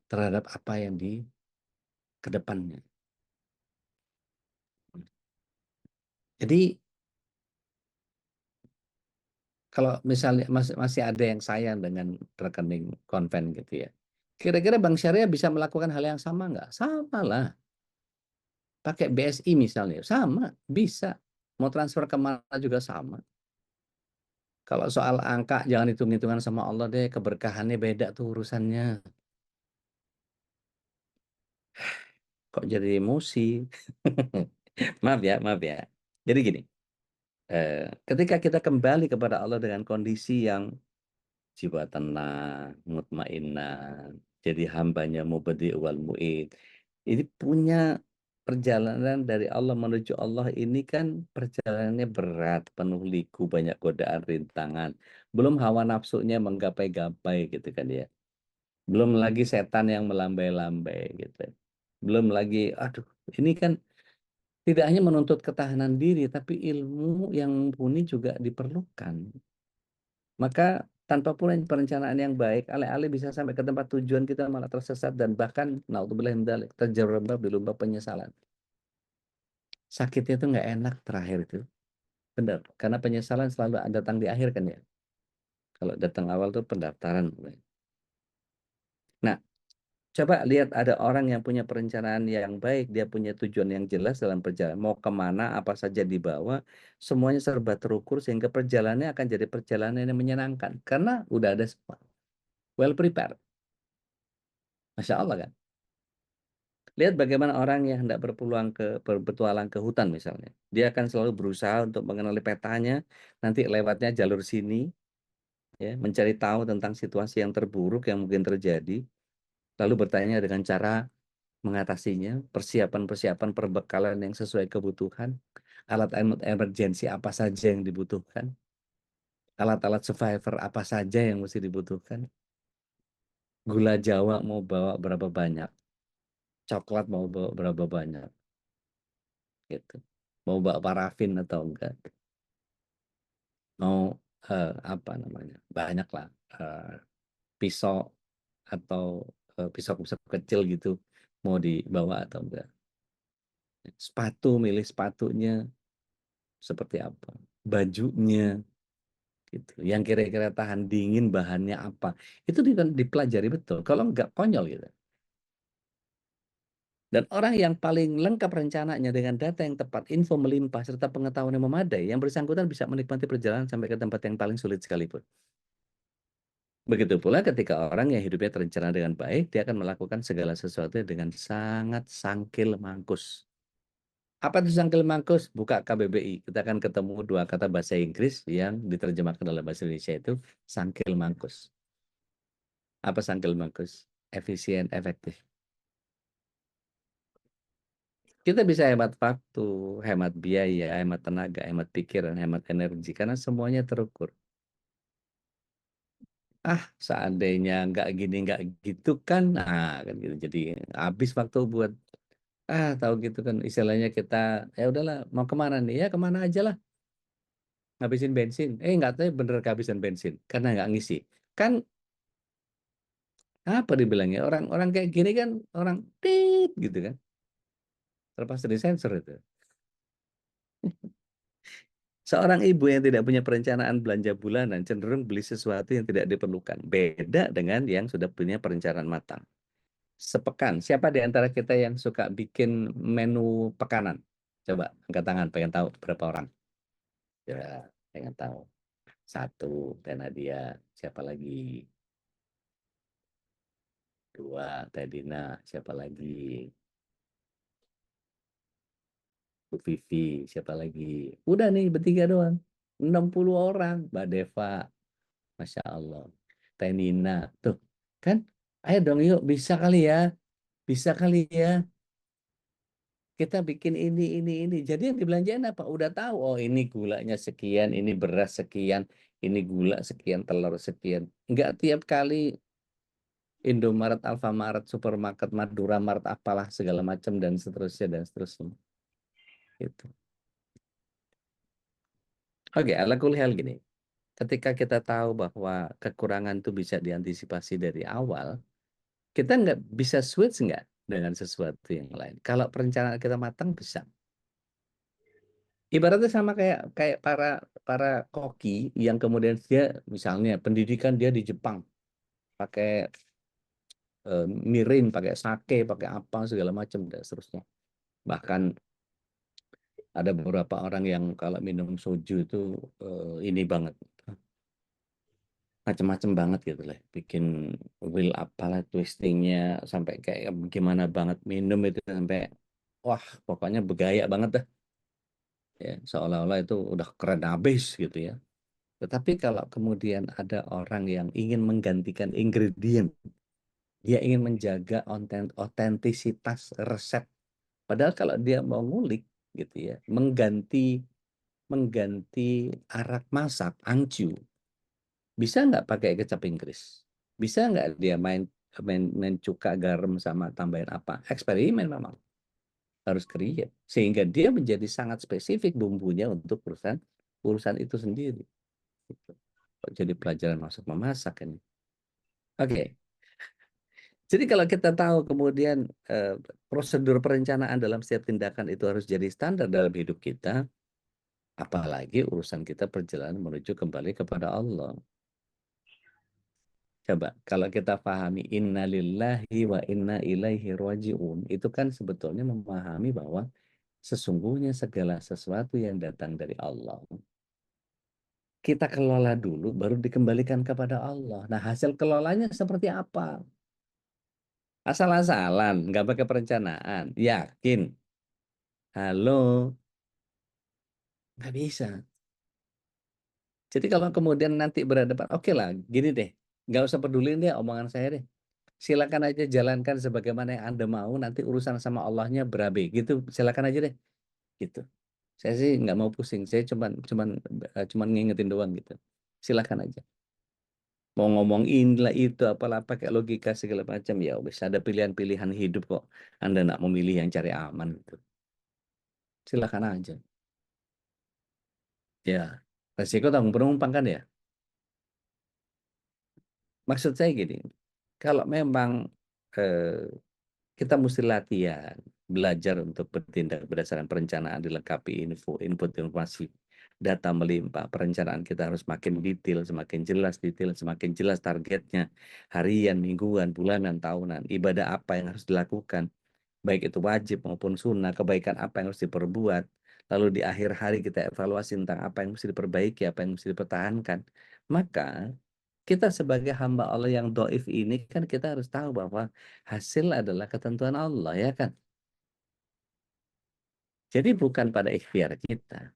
terhadap apa yang di kedepannya. Jadi kalau misalnya masih ada yang sayang dengan rekening konven gitu ya, kira-kira Bank Syariah bisa melakukan hal yang sama nggak? Sama lah. Pakai BSI misalnya, sama, bisa. Mau transfer kemana juga sama. Kalau soal angka, jangan hitung-hitungan sama Allah deh, keberkahannya beda tuh urusannya. Kok jadi emosi? Maaf ya, maaf ya. Jadi gini, ketika kita kembali kepada Allah dengan kondisi yang jiwa tenang, mutmainnah, jadi hambanya mubadi wal mu'id. Ini punya perjalanan dari Allah menuju Allah ini kan perjalanannya berat, penuh liku, banyak godaan, rintangan. Belum hawa nafsunya menggapai-gapai gitu kan ya. Belum lagi setan yang melambai-lambai gitu. Belum lagi, aduh, ini kan tidak hanya menuntut ketahanan diri, tapi ilmu yang mumpuni juga diperlukan. Maka tanpa pula perencanaan yang baik, alih-alih bisa sampai ke tempat tujuan kita malah tersesat dan bahkan naudzubillah min dzalik terjerembab di lubang penyesalan. Sakitnya itu nggak enak terakhir itu. Benar, karena penyesalan selalu datang di akhir kan ya. Kalau datang awal tuh pendaftaran. Nah, coba lihat ada orang yang punya perencanaan yang baik, dia punya tujuan yang jelas dalam perjalanan. Mau kemana, apa saja dibawa, semuanya serba terukur sehingga perjalanannya akan jadi perjalanan yang menyenangkan. Karena udah ada semua. Well prepared. Masya Allah kan. Lihat bagaimana orang yang hendak berpetualang ke hutan misalnya. Dia akan selalu berusaha untuk mengenali petanya, nanti lewatnya jalur sini, ya, mencari tahu tentang situasi yang terburuk yang mungkin terjadi, lalu bertanya dengan cara mengatasinya, persiapan-persiapan perbekalan yang sesuai kebutuhan, alat-alat emergensi apa saja yang dibutuhkan, alat-alat survivor apa saja yang mesti dibutuhkan, gula Jawa mau bawa berapa banyak, coklat mau bawa berapa banyak, gitu. Mau bawa parafin atau enggak, mau apa namanya, banyak lah, pisau atau pisau-pisau kecil gitu mau dibawa atau enggak, sepatu, milih sepatunya seperti apa, bajunya gitu, yang kira-kira tahan dingin, bahannya apa, itu dipelajari betul, kalau enggak konyol gitu. Dan orang yang paling lengkap rencananya dengan data yang tepat, info melimpah, serta pengetahuan yang memadai, yang bersangkutan bisa menikmati perjalanan sampai ke tempat yang paling sulit sekalipun. Begitu pula ketika orang yang hidupnya terencana dengan baik, dia akan melakukan segala sesuatu dengan sangat sangkil mangkus. Apa itu Sangkil Mangkus? Buka KBBI. Kita akan ketemu dua kata bahasa Inggris yang diterjemahkan dalam bahasa Indonesia itu Sangkil Mangkus. Apa Sangkil Mangkus? Efisien, efektif. Kita bisa hemat waktu, hemat biaya, hemat tenaga, hemat pikiran, hemat energi. Karena semuanya terukur. Seandainya nggak gini, nggak gitu kan. Nah, kan gitu. Jadi habis waktu buat, tahu gitu kan. Istilahnya kita, ya udahlah, mau kemana nih? Ya kemana aja lah. Ngabisin bensin. Nggak tahu bener kehabisan bensin. Karena nggak ngisi. Kan apa dibilangnya? Orang-orang kayak gini kan orang tit gitu kan. Terlepas dari sensor itu. Seorang ibu yang tidak punya perencanaan belanja bulanan cenderung beli sesuatu yang tidak diperlukan. Beda dengan yang sudah punya perencanaan matang. Sepekan, siapa di antara kita yang suka bikin menu pekanan? Coba angkat tangan, pengen tahu berapa orang? Ya, pengen tahu. Satu, Teh Nadia. Siapa lagi? Dua, Teh Dina. Siapa lagi? Bu Vivi. Siapa lagi? Udah nih, bertiga doang. 60 orang. Mbak Deva. Masya Allah. Teh Nina. Tuh, kan? Ayo dong yuk, bisa kali ya. Bisa kali ya. Kita bikin ini. Jadi yang dibelanjain apa? Udah tahu, oh ini gulanya sekian, ini beras sekian, ini gula sekian, telur sekian. Enggak tiap kali Indomaret, Alfamaret, supermarket, Madura Mart, apalah segala macam dan seterusnya dan seterusnya. Gitu. Oke, ala kulli hal gini. Ketika kita tahu bahwa kekurangan itu bisa diantisipasi dari awal, kita nggak bisa switch nggak dengan sesuatu yang lain. Kalau perencanaan kita matang bisa. Ibaratnya sama kayak kayak para para koki yang kemudian dia misalnya pendidikan dia di Jepang pakai mirin, pakai sake, pakai apa segala macam dan seterusnya. Bahkan ada beberapa orang yang kalau minum soju itu ini banget macam-macam banget gitu lah, bikin will apalah twistingnya sampai kayak gimana banget minum itu sampai wah pokoknya bergaya banget dah ya seolah-olah itu udah keren habis gitu ya. Tetapi kalau kemudian ada orang yang ingin menggantikan ingredient, dia ingin menjaga otentisitas resep. Padahal kalau dia mau ngulik gitu ya, mengganti arak masak, angcu, bisa nggak pakai kecap Inggris? Bisa nggak dia main cuka garam sama tambahin apa? Eksperimen memang harus create sehingga dia menjadi sangat spesifik bumbunya untuk urusan itu sendiri. Gitu. Jadi pelajaran masuk memasak ini. Oke. Jadi kalau kita tahu kemudian prosedur perencanaan dalam setiap tindakan itu harus jadi standar dalam hidup kita, apalagi urusan kita perjalanan menuju kembali kepada Allah. Coba kalau kita pahami innalillahi wa inna ilaihi raji'un, itu kan sebetulnya memahami bahwa sesungguhnya segala sesuatu yang datang dari Allah, kita kelola dulu baru dikembalikan kepada Allah. Nah, hasil kelolanya seperti apa? Asal-asalan, nggak pakai perencanaan, yakin? Halo, nggak bisa. Jadi kalau kemudian nanti berhadapan, oke lah, gini deh, nggak usah pedulin deh omongan saya deh. Silakan aja jalankan sebagaimana yang Anda mau, nanti urusan sama Allahnya berabe. Gitu, silakan aja deh. Gitu. Saya sih nggak mau pusing, saya cuman ngingetin doang gitu. Silakan aja. Mau ngomong inilah itu, apalah pakai logika segala macam ya, wes ada pilihan-pilihan hidup kok. Anda nak memilih yang cari aman gitu. Silakan aja. Ya, resiko tanggung penumpang kan ya. Maksud saya gini, kalau memang eh, kita mesti latihan, belajar untuk bertindak berdasarkan perencanaan dilengkapi input informasi, data melimpah, perencanaan kita harus makin detail, semakin jelas targetnya, harian, mingguan, bulanan, tahunan, ibadah apa yang harus dilakukan, baik itu wajib maupun sunnah, kebaikan apa yang harus diperbuat, lalu di akhir hari kita evaluasi tentang apa yang mesti diperbaiki, apa yang mesti dipertahankan, maka kita sebagai hamba Allah yang doif ini kan kita harus tahu bahwa hasil adalah ketentuan Allah ya kan. Jadi bukan pada ikhtiar kita.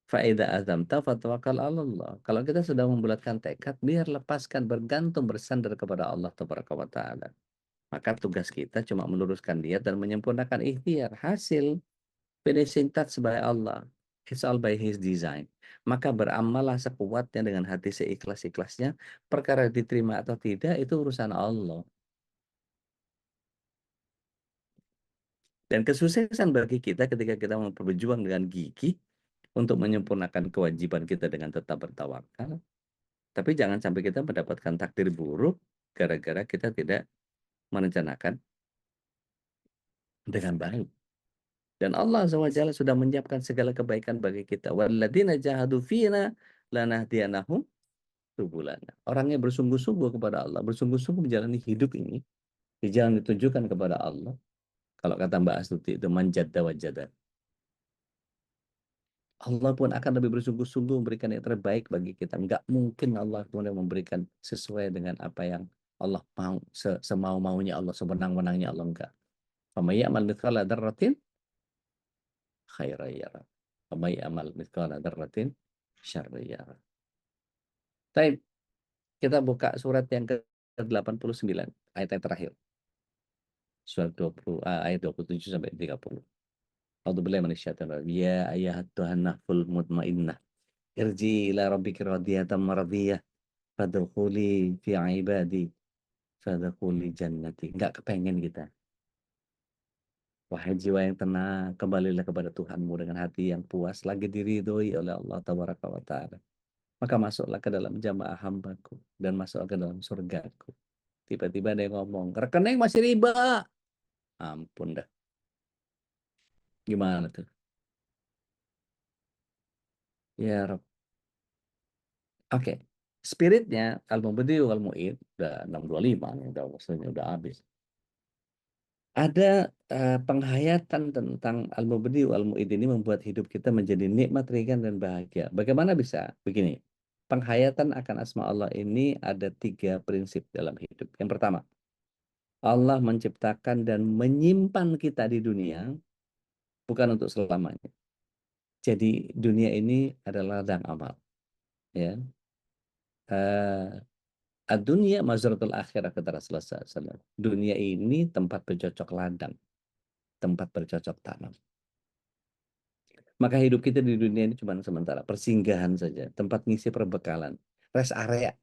Faida azamta fatawakkal 'ala Allah. Kalau kita sudah membulatkan tekad, biar lepaskan, bergantung, bersandar kepada Allah Tabaraka wa Ta'ala. Maka tugas kita cuma meluruskan niat dan menyempurnakan ikhtiar. Hasil finishing touch by Allah. It's all by His design. Maka beramallah sekuatnya dengan hati seikhlas-ikhlasnya. Perkara diterima atau tidak itu urusan Allah. Dan kesuksesan bagi kita ketika kita mau berjuang dengan gigih untuk menyempurnakan kewajiban kita dengan tetap bertawakal. Tapi jangan sampai kita mendapatkan takdir buruk gara-gara kita tidak merencanakan dengan baik. Dan Allah SWT sudah menyiapkan segala kebaikan bagi kita. Walladzina jahadu fina lanahdiyanahum subulana. Orang yang bersungguh-sungguh kepada Allah, bersungguh-sungguh menjalani hidup ini di jalan ditunjukkan kepada Allah. Kalau kata Mbak Astuti itu manjadda wajada. Allah pun akan lebih bersungguh-sungguh memberikan yang terbaik bagi kita. Enggak mungkin Allah kemudian memberikan sesuai dengan apa yang Allah mau, semau-maunya Allah, semenang-menangnya Allah, enggak. Faman ya'mal mithqala dzarratin khairan yara. Faman ya'mal mithqala dzarratin syarran yara. Baik, kita buka surat yang ke-89, ayat yang terakhir. Surat 20, ayat 27 sampai 30. A'udzubillahi minasyaitonir rajim. Ya ayyatuhan nafsul mutmainnah. Irji ila rabbiki radiyatan maradiyah. Fadkhuli fi ibadi. Fadkhuli jannati. Enggak kepengen kita. Wahai jiwa yang tenang, kembalilah kepada Tuhanmu dengan hati yang puas, lagi diridhoi oleh Allah Tabaraka wa Ta'ala. Maka masuklah ke dalam jamaah hambaku dan masuklah ke dalam surgaku. Tiba-tiba ada yang ngomong, rekening masih riba. Ampun dah. Gimana tuh? Ya Rob. Oke. Spiritnya Al-Mubdi'u wal Mu'id udah 625 nih, udah maksudnya udah habis. Ada penghayatan tentang Al-Mubdi'u wal Mu'id ini membuat hidup kita menjadi nikmat, ringan, dan bahagia. Bagaimana bisa? Begini, penghayatan akan asma Allah ini ada 3 prinsip dalam hidup. Yang pertama, Allah menciptakan dan menyimpan kita di dunia bukan untuk selamanya. Jadi dunia ini adalah ladang amal. Ya. Dunia mazratul akhirah kata Rasulullah SAW. Dunia ini tempat bercocok ladang, tempat bercocok tanam. Maka hidup kita di dunia ini cuma sementara, persinggahan saja, tempat ngisi perbekalan, rest area.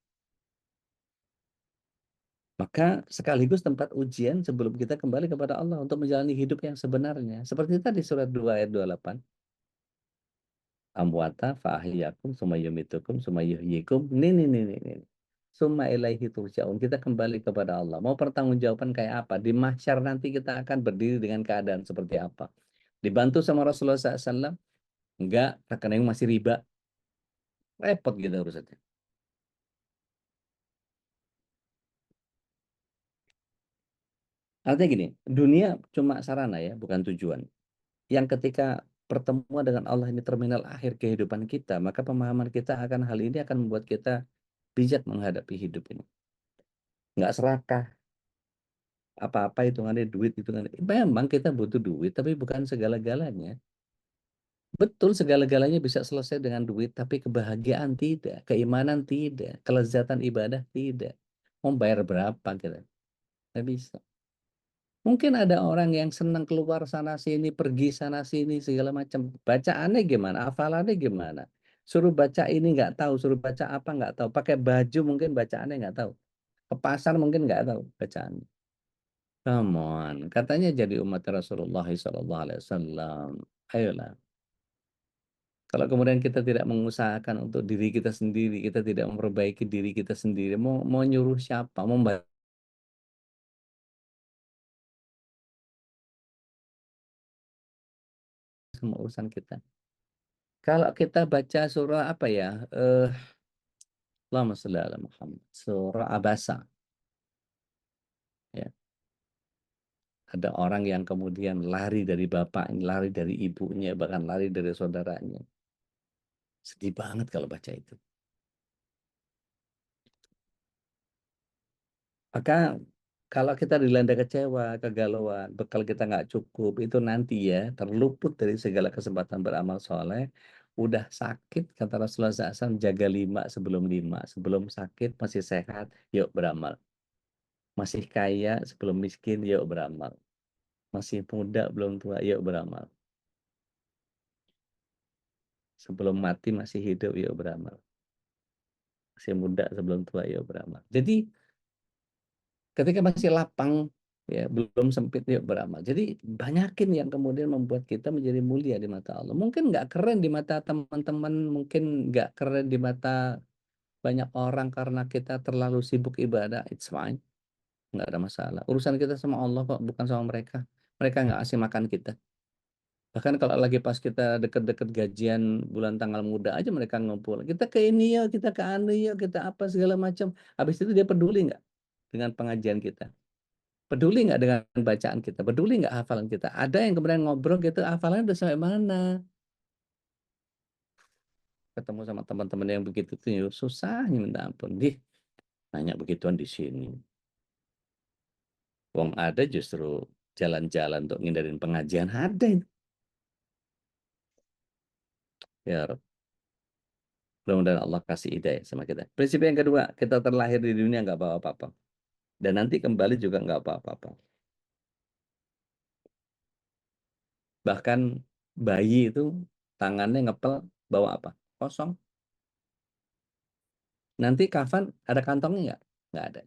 Maka sekaligus tempat ujian sebelum kita kembali kepada Allah untuk menjalani hidup yang sebenarnya. Seperti tadi surat 2 ayat 28. Amwata fa'ahiyakum summa yumitukum summa yuhyikum. Nih. Summa ilaihi turja'un. Kita kembali kepada Allah. Mau pertanggungjawaban kayak apa? Di mahsyar nanti kita akan berdiri dengan keadaan seperti apa? Dibantu sama Rasulullah SAW? Enggak, rekening masih riba. Repot gitu urusannya. Artinya gini, dunia cuma sarana ya, bukan tujuan. Yang ketika pertemuan dengan Allah ini terminal akhir kehidupan kita, maka pemahaman kita akan hal ini akan membuat kita bijak menghadapi hidup ini. Nggak serakah. Apa-apa hitungannya duit, hitungannya. Memang kita butuh duit, tapi bukan segala-galanya. Betul segala-galanya bisa selesai dengan duit, tapi kebahagiaan tidak, keimanan tidak, kelezatan ibadah tidak. Mau bayar berapa kita? Nggak bisa. Mungkin ada orang yang senang keluar sana sini, pergi sana sini, segala macam. Bacaannya gimana? Hafalannya gimana? Suruh baca ini nggak tahu, suruh baca apa nggak tahu. Pakai baju mungkin bacaannya nggak tahu. Ke pasar mungkin nggak tahu bacaannya. Come on, katanya jadi umat Rasulullah SAW. Ayolah. Kalau kemudian kita tidak mengusahakan untuk diri kita sendiri, kita tidak memperbaiki diri kita sendiri, mau nyuruh siapa? Mau membayar semua urusan kita. Kalau kita baca surah apa ya? Allahumma sholli ala Muhammad. Surah Abasa. Ya. Ada orang yang kemudian lari dari bapaknya, lari dari ibunya, bahkan lari dari saudaranya. Sedih banget kalau baca itu. Maka Kalau kita dilanda kecewa, kegalauan, bekal kita nggak cukup, itu nanti ya terluput dari segala kesempatan beramal soleh. Udah sakit, kata Rasulullah SAW, jaga 5 sebelum 5. Sebelum sakit, masih sehat, yuk beramal. Masih kaya, sebelum miskin, yuk beramal. Masih muda, belum tua, yuk beramal. Sebelum mati, masih hidup, yuk beramal. Masih muda, sebelum tua, yuk beramal. Jadi, ketika masih lapang, ya belum sempit, yuk beramal. Jadi banyakin yang kemudian membuat kita menjadi mulia di mata Allah. Mungkin nggak keren di mata teman-teman, mungkin nggak keren di mata banyak orang karena kita terlalu sibuk ibadah. It's fine, nggak ada masalah. Urusan kita sama Allah kok, bukan sama mereka. Mereka nggak kasih makan kita. Bahkan kalau lagi pas kita deket-deket gajian bulan tanggal muda aja mereka ngumpul. Kita ke ini yuk, kita ke anu yuk, kita apa segala macam. Habis itu dia peduli nggak dengan pengajian kita? Peduli nggak dengan bacaan kita? Peduli nggak hafalan kita? Ada yang kemudian ngobrol gitu, hafalannya udah sampai mana? Ketemu sama teman-teman yang begitu tuh, ya susahnya minta ampun. Nanya begituan di sini. Wong ada justru jalan-jalan untuk ngindarin pengajian. Ada itu. Ya Rob. Mudah-mudahan Allah kasih hidayah sama kita. Prinsip yang kedua, kita terlahir di dunia nggak bawa apa-apa. Dan nanti kembali juga nggak apa-apa. Bahkan bayi itu tangannya ngepel bawa apa? Kosong. Nanti kafan ada kantongnya nggak? Nggak ada.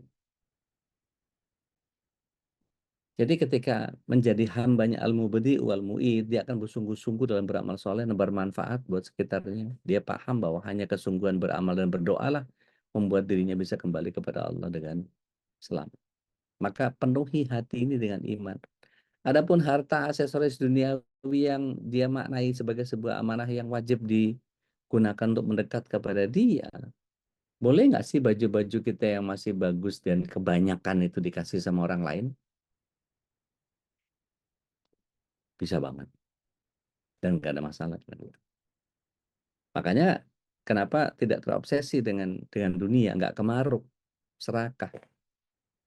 Jadi ketika menjadi hambanya al-mubdi wal mu'id, dia akan bersungguh-sungguh dalam beramal soleh dan bermanfaat buat sekitarnya. Dia paham bahwa hanya kesungguhan beramal dan berdoalah membuat dirinya bisa kembali kepada Allah dengan selamat. Maka penuhi hati ini dengan iman. Adapun harta aksesoris duniawi yang dia maknai sebagai sebuah amanah yang wajib digunakan untuk mendekat kepada dia. Boleh nggak sih baju-baju kita yang masih bagus dan kebanyakan itu dikasih sama orang lain? Bisa banget. Dan nggak ada masalah. Makanya kenapa tidak terobsesi dengan dunia, nggak kemaruk, serakah.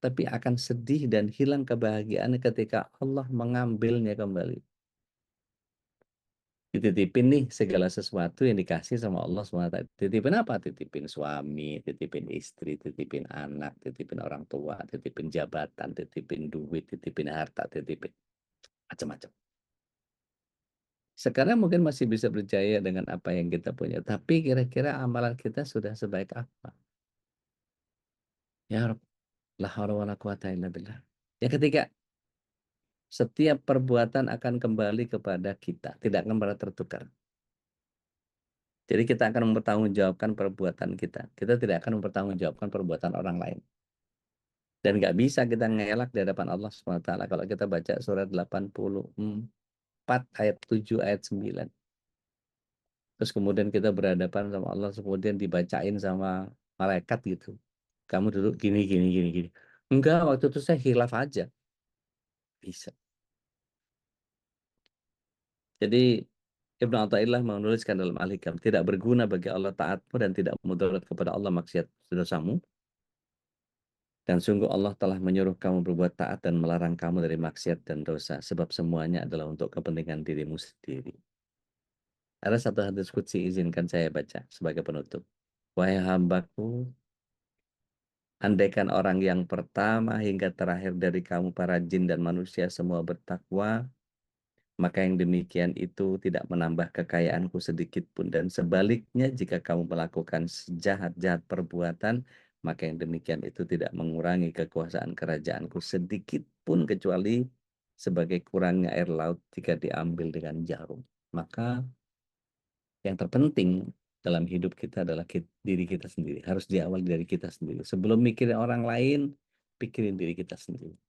Tapi akan sedih dan hilang kebahagiaannya ketika Allah mengambilnya kembali. Dititipin nih segala sesuatu yang dikasih sama Allah SWT. Titipin apa? Titipin suami, titipin istri, titipin anak, titipin orang tua, titipin jabatan, titipin duit, titipin harta, titipin macam-macam. Sekarang mungkin masih bisa percaya dengan apa yang kita punya. Tapi kira-kira amalan kita sudah sebaik apa? Ya Rabb, la haula wala quwata illa billah. Yang ketiga, setiap perbuatan akan kembali kepada kita, tidak akan pernah tertukar. Jadi kita akan mempertanggungjawabkan perbuatan kita. Kita tidak akan mempertanggungjawabkan perbuatan orang lain. Dan nggak bisa kita ngelak di hadapan Allah SWT kalau kita baca surat 84 ayat 7 ayat 9. Terus kemudian kita berhadapan sama Allah, kemudian dibacain sama malaikat gitu. Kamu duduk gini, gini, gini, gini. Enggak, waktu itu saya khilaf aja. Bisa. Jadi Ibnu Athaillah menuliskan dalam Al-Hikam, tidak berguna bagi Allah taatmu dan tidak mudarat kepada Allah maksiat dosamu. Dan sungguh Allah telah menyuruh kamu berbuat taat dan melarang kamu dari maksiat dan dosa. Sebab semuanya adalah untuk kepentingan dirimu sendiri. Ada satu hadis qudsi, izinkan saya baca sebagai penutup. Wahai hambaku, andaikan orang yang pertama hingga terakhir dari kamu para jin dan manusia semua bertakwa, maka yang demikian itu tidak menambah kekayaanku sedikit pun. Dan sebaliknya jika kamu melakukan sejahat-jahat perbuatan, maka yang demikian itu tidak mengurangi kekuasaan kerajaanku sedikit pun kecuali sebagai kurangnya air laut jika diambil dengan jarum. Maka yang terpenting dalam hidup kita adalah diri kita sendiri. Harus diawali dari kita sendiri. Sebelum mikirin orang lain, pikirin diri kita sendiri.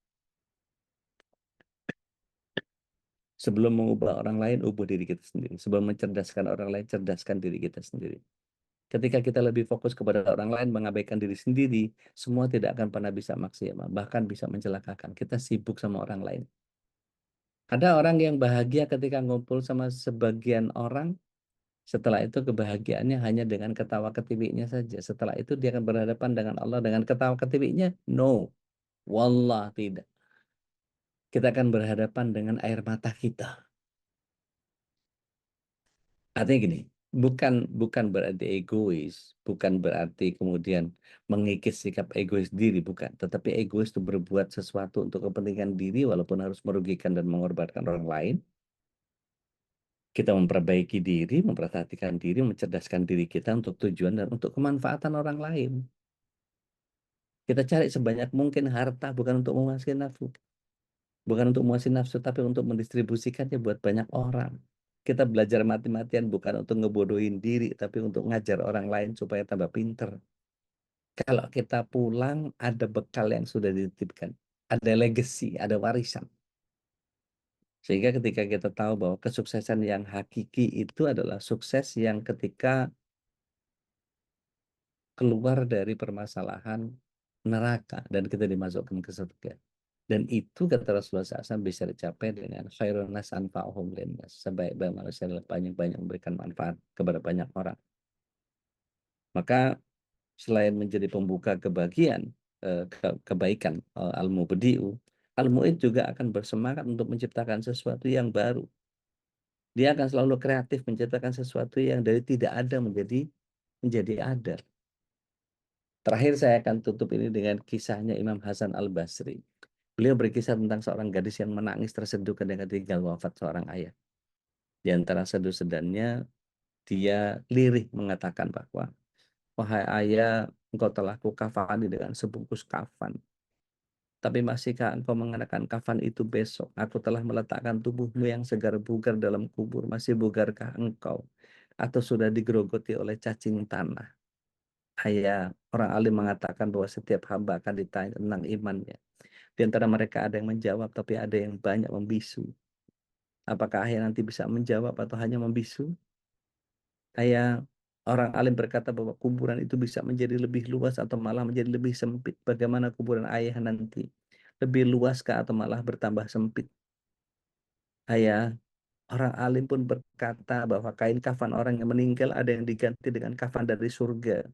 Sebelum mengubah orang lain, ubah diri kita sendiri. Sebelum mencerdaskan orang lain, cerdaskan diri kita sendiri. Ketika kita lebih fokus kepada orang lain, mengabaikan diri sendiri, semua tidak akan pernah bisa maksimal. Bahkan bisa mencelakakan. Kita sibuk sama orang lain. Ada orang yang bahagia ketika ngumpul sama sebagian orang, setelah itu kebahagiaannya hanya dengan ketawa ketiwinya saja. Setelah itu dia akan berhadapan dengan Allah dengan ketawa ketiwinya? No. Wallah tidak. Kita akan berhadapan dengan air mata kita. Artinya gini, bukan berarti egois, bukan berarti kemudian mengikis sikap egois diri, bukan. Tetapi egois itu berbuat sesuatu untuk kepentingan diri walaupun harus merugikan dan mengorbankan orang lain. Kita memperbaiki diri, memperhatikan diri, mencerdaskan diri kita untuk tujuan dan untuk kemanfaatan orang lain. Kita cari sebanyak mungkin harta bukan untuk memuaskan nafsu. Bukan untuk memuaskan nafsu, tapi untuk mendistribusikannya buat banyak orang. Kita belajar mati-matian bukan untuk ngebodohin diri, tapi untuk ngajar orang lain supaya tambah pinter. Kalau kita pulang, ada bekal yang sudah dititipkan. Ada legacy, ada warisan. Sehingga ketika kita tahu bahwa kesuksesan yang hakiki itu adalah sukses yang ketika keluar dari permasalahan neraka dan kita dimasukkan ke surga. Dan itu kata Rasulullah SAW bisa dicapai dengan khairun nas anfa'uhum linnas. Sebaik-baik manusia adalah banyak-banyak memberikan manfaat kepada banyak orang. Maka selain menjadi pembuka kebahagiaan, kebaikan, al-mubdi'u, al-mu'id juga akan bersemangat untuk menciptakan sesuatu yang baru. Dia akan selalu kreatif menciptakan sesuatu yang dari tidak ada menjadi ada. Terakhir saya akan tutup ini dengan kisahnya Imam Hasan al-Basri. Beliau berkisah tentang seorang gadis yang menangis terseduh ketika tinggal wafat seorang ayah. Di antara sedu-sedannya, dia lirih mengatakan bahwa, wahai ayah, engkau telah kukafani dengan sebungkus kafan. Tapi masihkah engkau mengenakan kafan itu besok? Aku telah meletakkan tubuhmu yang segar bugar dalam kubur. Masih bugarkah engkau? Atau sudah digerogoti oleh cacing tanah? Ayah, orang alim mengatakan bahwa setiap hamba akan ditanya tentang imannya. Di antara mereka ada yang menjawab, tapi ada yang banyak membisu. Apakah ayah nanti bisa menjawab atau hanya membisu? Ayah, orang alim berkata bahwa kuburan itu bisa menjadi lebih luas atau malah menjadi lebih sempit. Bagaimana kuburan ayah nanti? Lebih luaskah atau malah bertambah sempit? Ayah, orang alim pun berkata bahwa kain kafan orang yang meninggal ada yang diganti dengan kafan dari surga.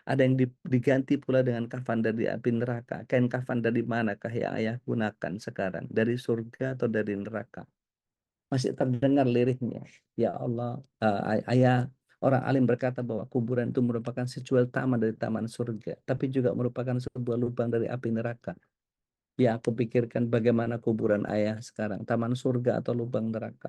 Ada yang diganti pula dengan kafan dari api neraka. Kain kafan dari manakah yang ayah gunakan sekarang? Dari surga atau dari neraka? Masih terdengar lirihnya. Ya Allah, ayah, orang alim berkata bahwa kuburan itu merupakan sejual taman dari taman surga. Tapi juga merupakan sebuah lubang dari api neraka. Ya, aku pikirkan bagaimana kuburan ayah sekarang. Taman surga atau lubang neraka.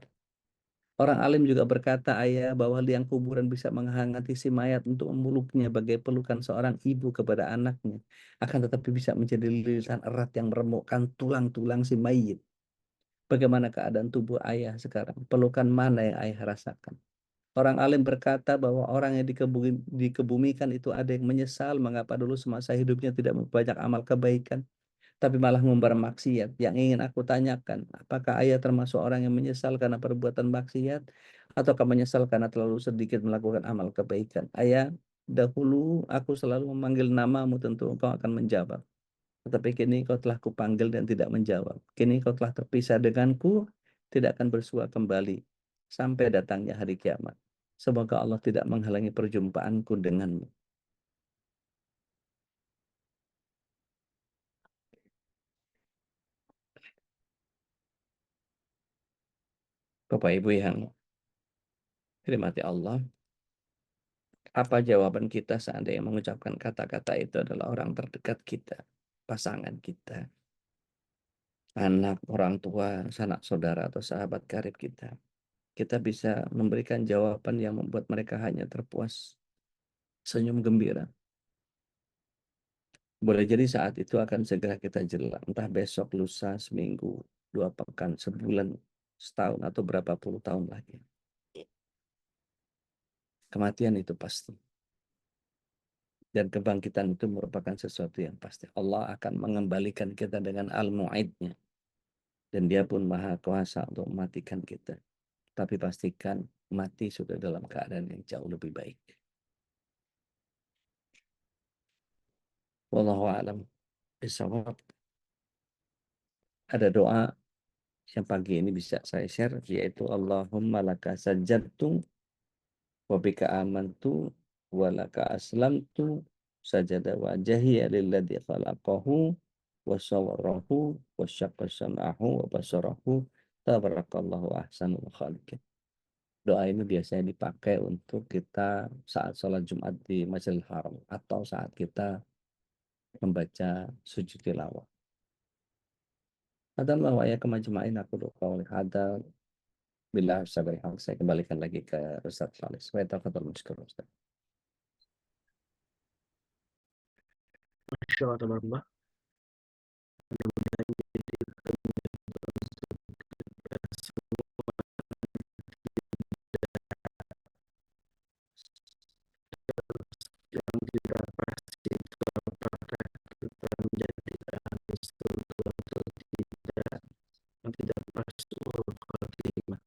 Orang alim juga berkata, ayah, bahwa liang kuburan bisa menghangati si mayat untuk memeluknya bagai pelukan seorang ibu kepada anaknya. Akan tetapi bisa menjadi lilitan erat yang meremukkan tulang-tulang si mayit. Bagaimana keadaan tubuh ayah sekarang? Pelukan mana yang ayah rasakan? Orang alim berkata bahwa orang yang dikebumikan itu ada yang menyesal mengapa dulu semasa hidupnya tidak memperbanyak amal kebaikan, tapi malah ngumbar maksiat. Yang ingin aku tanyakan, apakah ayah termasuk orang yang menyesal karena perbuatan maksiat, ataukah menyesal karena terlalu sedikit melakukan amal kebaikan? Ayah, dahulu aku selalu memanggil namamu, tentu engkau akan menjawab. Tetapi kini kau telah kupanggil dan tidak menjawab. Kini kau telah terpisah denganku, tidak akan bersua kembali sampai datangnya hari kiamat. Semoga Allah tidak menghalangi perjumpaanku denganmu. Bapak Ibu yang dirahmati Allah, apa jawaban kita seandainya mengucapkan kata-kata itu adalah orang terdekat kita, pasangan kita, anak, orang tua, sanak saudara, atau sahabat karib kita? Kita bisa memberikan jawaban yang membuat mereka hanya terpuas, senyum gembira. Boleh jadi saat itu akan segera kita jela, entah besok, lusa, seminggu, 2 pekan, sebulan, setahun, atau berapa puluh tahun lagi. Kematian itu pasti. Dan kebangkitan itu merupakan sesuatu yang pasti. Allah akan mengembalikan kita dengan al-mu'idnya. Dan dia pun maha kuasa untuk mematikan kita. Tapi pastikan mati sudah dalam keadaan yang jauh lebih baik. Wallahu a'lam bishawab. Ada doa yang pagi ini bisa saya share, yaitu Allahumma laka sajadtu wa bika amantu wa laka aslamtu sajada wajhiya lilladzi khalaqahu wa sawwarahu wa syaqqa sam'ahu wa basarahu tabarakallahu ahsanul khaliqin. Doa ini biasanya dipakai untuk kita saat sholat Jumat di Masjidil Haram atau saat kita membaca sujud tilawah. Hadallahu wa iyyakum ajma'in, aku qouli hadza billahi sabil haq. Saya kembalikan lagi ke Ustaz Saleh. Supaya tafadhol mashkur Ustaz. Masya Allah, tabarakallah. Mudah-mudahan jadi yang kita pasti itu apakah kita menjadi ahli surga atau tidak, yang tidak pasti khotimah.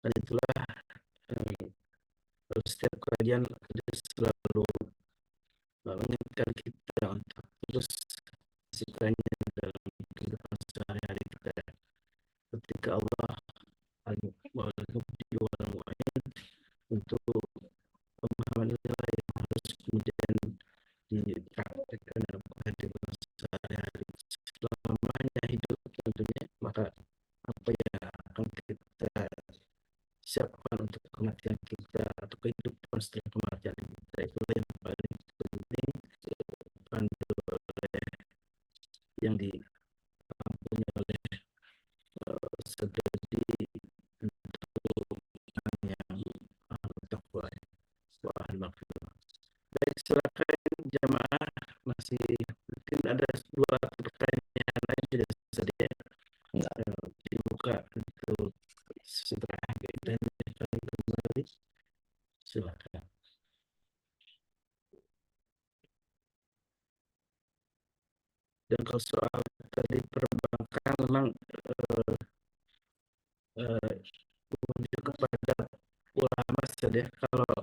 Dan itulah setiap kajian harus selalu mengingatkan kita untuk terus sikapnya dalam kehidupan sehari-hari kita. Ketika Allah untuk pemahaman nilai yang harus kemudian dipraktikkan dalam kehidupan sehari-hari selamanya hidup tentunya, maka apa yang akan kita siapkan untuk kematian kita atau kehidupan setelah kematian kita, itulah yang paling penting dipandu oleh yang diampuni oleh sededi untuk yang takwa wa al-maghfirah. Baik, silakan jamaah, masih mungkin ada 2 pertanyaan lain sudah saja dibuka untuk setelah kita kembali. Silakan. Dan kalau soal tadi perbankan memang menuju kepada ulama saja. Kalau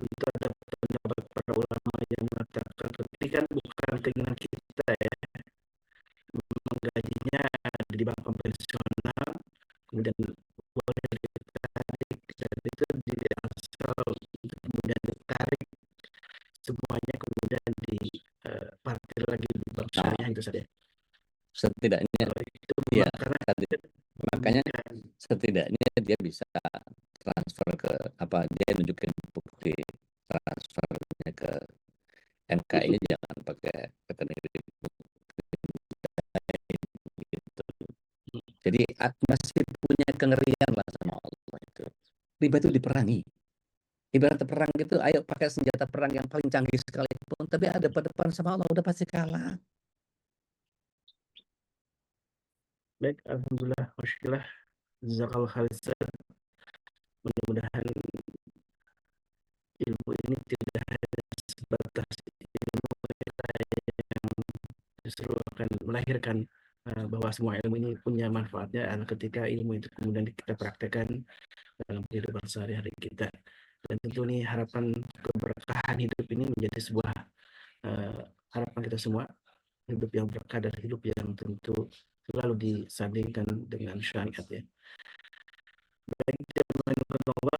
tentu ada pendapat para ulama yang mengatakan ini kan bukan keinginan kita ya, menggajinya di bank konvensional kemudian boleh ditarik, dan itu di asal kemudian ditarik semuanya kemudian diparkir lagi di bank syariah itu saja. Setidaknya Kalau itu ya, karena makanya setidaknya dia bisa transfer ke dia nunjukin bukti transfernya ke MKI, jangan pakai rekening gitu. Jadi masih punya kengerian lah sama Allah itu. Riba itu diperangi. Ibarat perang gitu, ayo pakai senjata perang yang paling canggih sekalipun, tapi ada depan sama Allah udah pasti kalah. baik, alhamdulillah, masyaAllah, jazakallahu khairan. Mudah-mudahan ilmu ini tidak hanya sebatas ilmu yang justru akan melahirkan bahwa semua ilmu ini punya manfaatnya ketika ilmu itu kemudian kita praktekkan dalam kehidupan sehari-hari kita. Dan tentu ini harapan keberkahan hidup ini menjadi sebuah harapan kita semua, hidup yang berkah dan hidup yang tentu selalu disandingkan dengan syariat ya. Baik, jemaah Allah,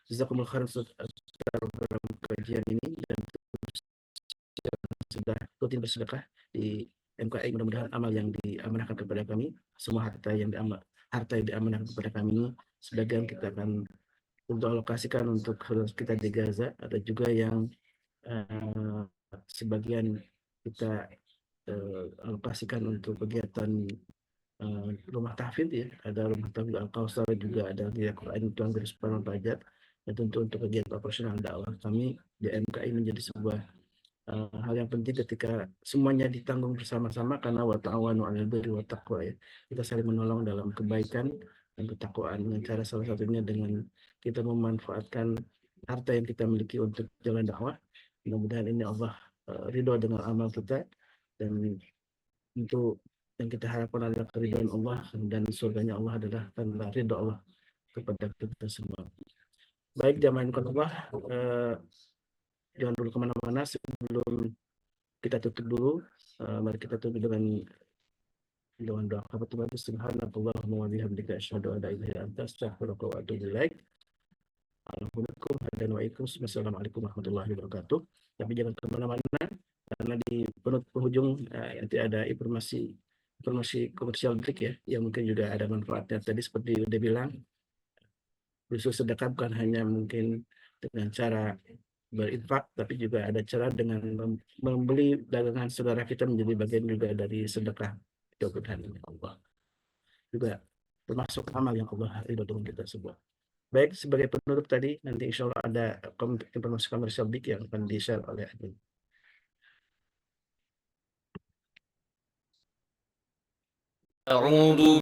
jazakumullah khairan dalam kajian ini, dan sudah rutin bersedekah di MKI. Mudah-mudahan amal yang diamanahkan kepada kami, semua harta yang diamanahkan kepada kami ini, sebagian kita akan untuk alokasikan untuk kita di Gaza, ada juga yang sebagian kita alokasikan untuk kegiatan rumah tahfidz ya, ada rumah tahfidz Al-Kausar, juga ada di Al-Quran Tuhan Bersepuluh Pajak, dan tentu untuk kegiatan operasional dakwah kami di MKI menjadi sebuah hal yang penting ketika semuanya ditanggung bersama-sama, karena wa ta'awanu 'alal birri wat taqwa ya. Kita saling menolong dalam kebaikan dan ketakwaan dengan cara salah satunya dengan kita memanfaatkan harta yang kita miliki untuk jalan dakwah. Mudah-mudahan ini Allah ridho dengan amal kita, dan tentu yang kita harapkan adalah keridhaan Allah, dan surganya Allah adalah karena ridho Allah kepada kita semua. Baik, jamaah Allah, jangan dulu kemana-mana, sebelum kita tutup dulu. Mari kita tutup dengan doa kafatul majlis. Subhanakallahumma wa bihamdika asyhadu an la ilaha illa anta astaghfiruka wa atubu ilaik. Wassalamualaikum warahmatullahi wabarakatuh. Tapi jangan kemana-mana karena di penghujung nanti ada informasi komersial break ya, yang mungkin juga ada manfaatnya. Tadi seperti udah bilang, khusus sedekah bukan hanya mungkin dengan cara berinfak, tapi juga ada cara dengan membeli dagangan saudara kita menjadi bagian juga dari sedekah kemudahan Allah. Juga termasuk amal yang Allah ridho dengan kita semua. Baik, sebagai penutup tadi, nanti insya Allah ada informasi komersial big yang akan di-share oleh admin. أعوذ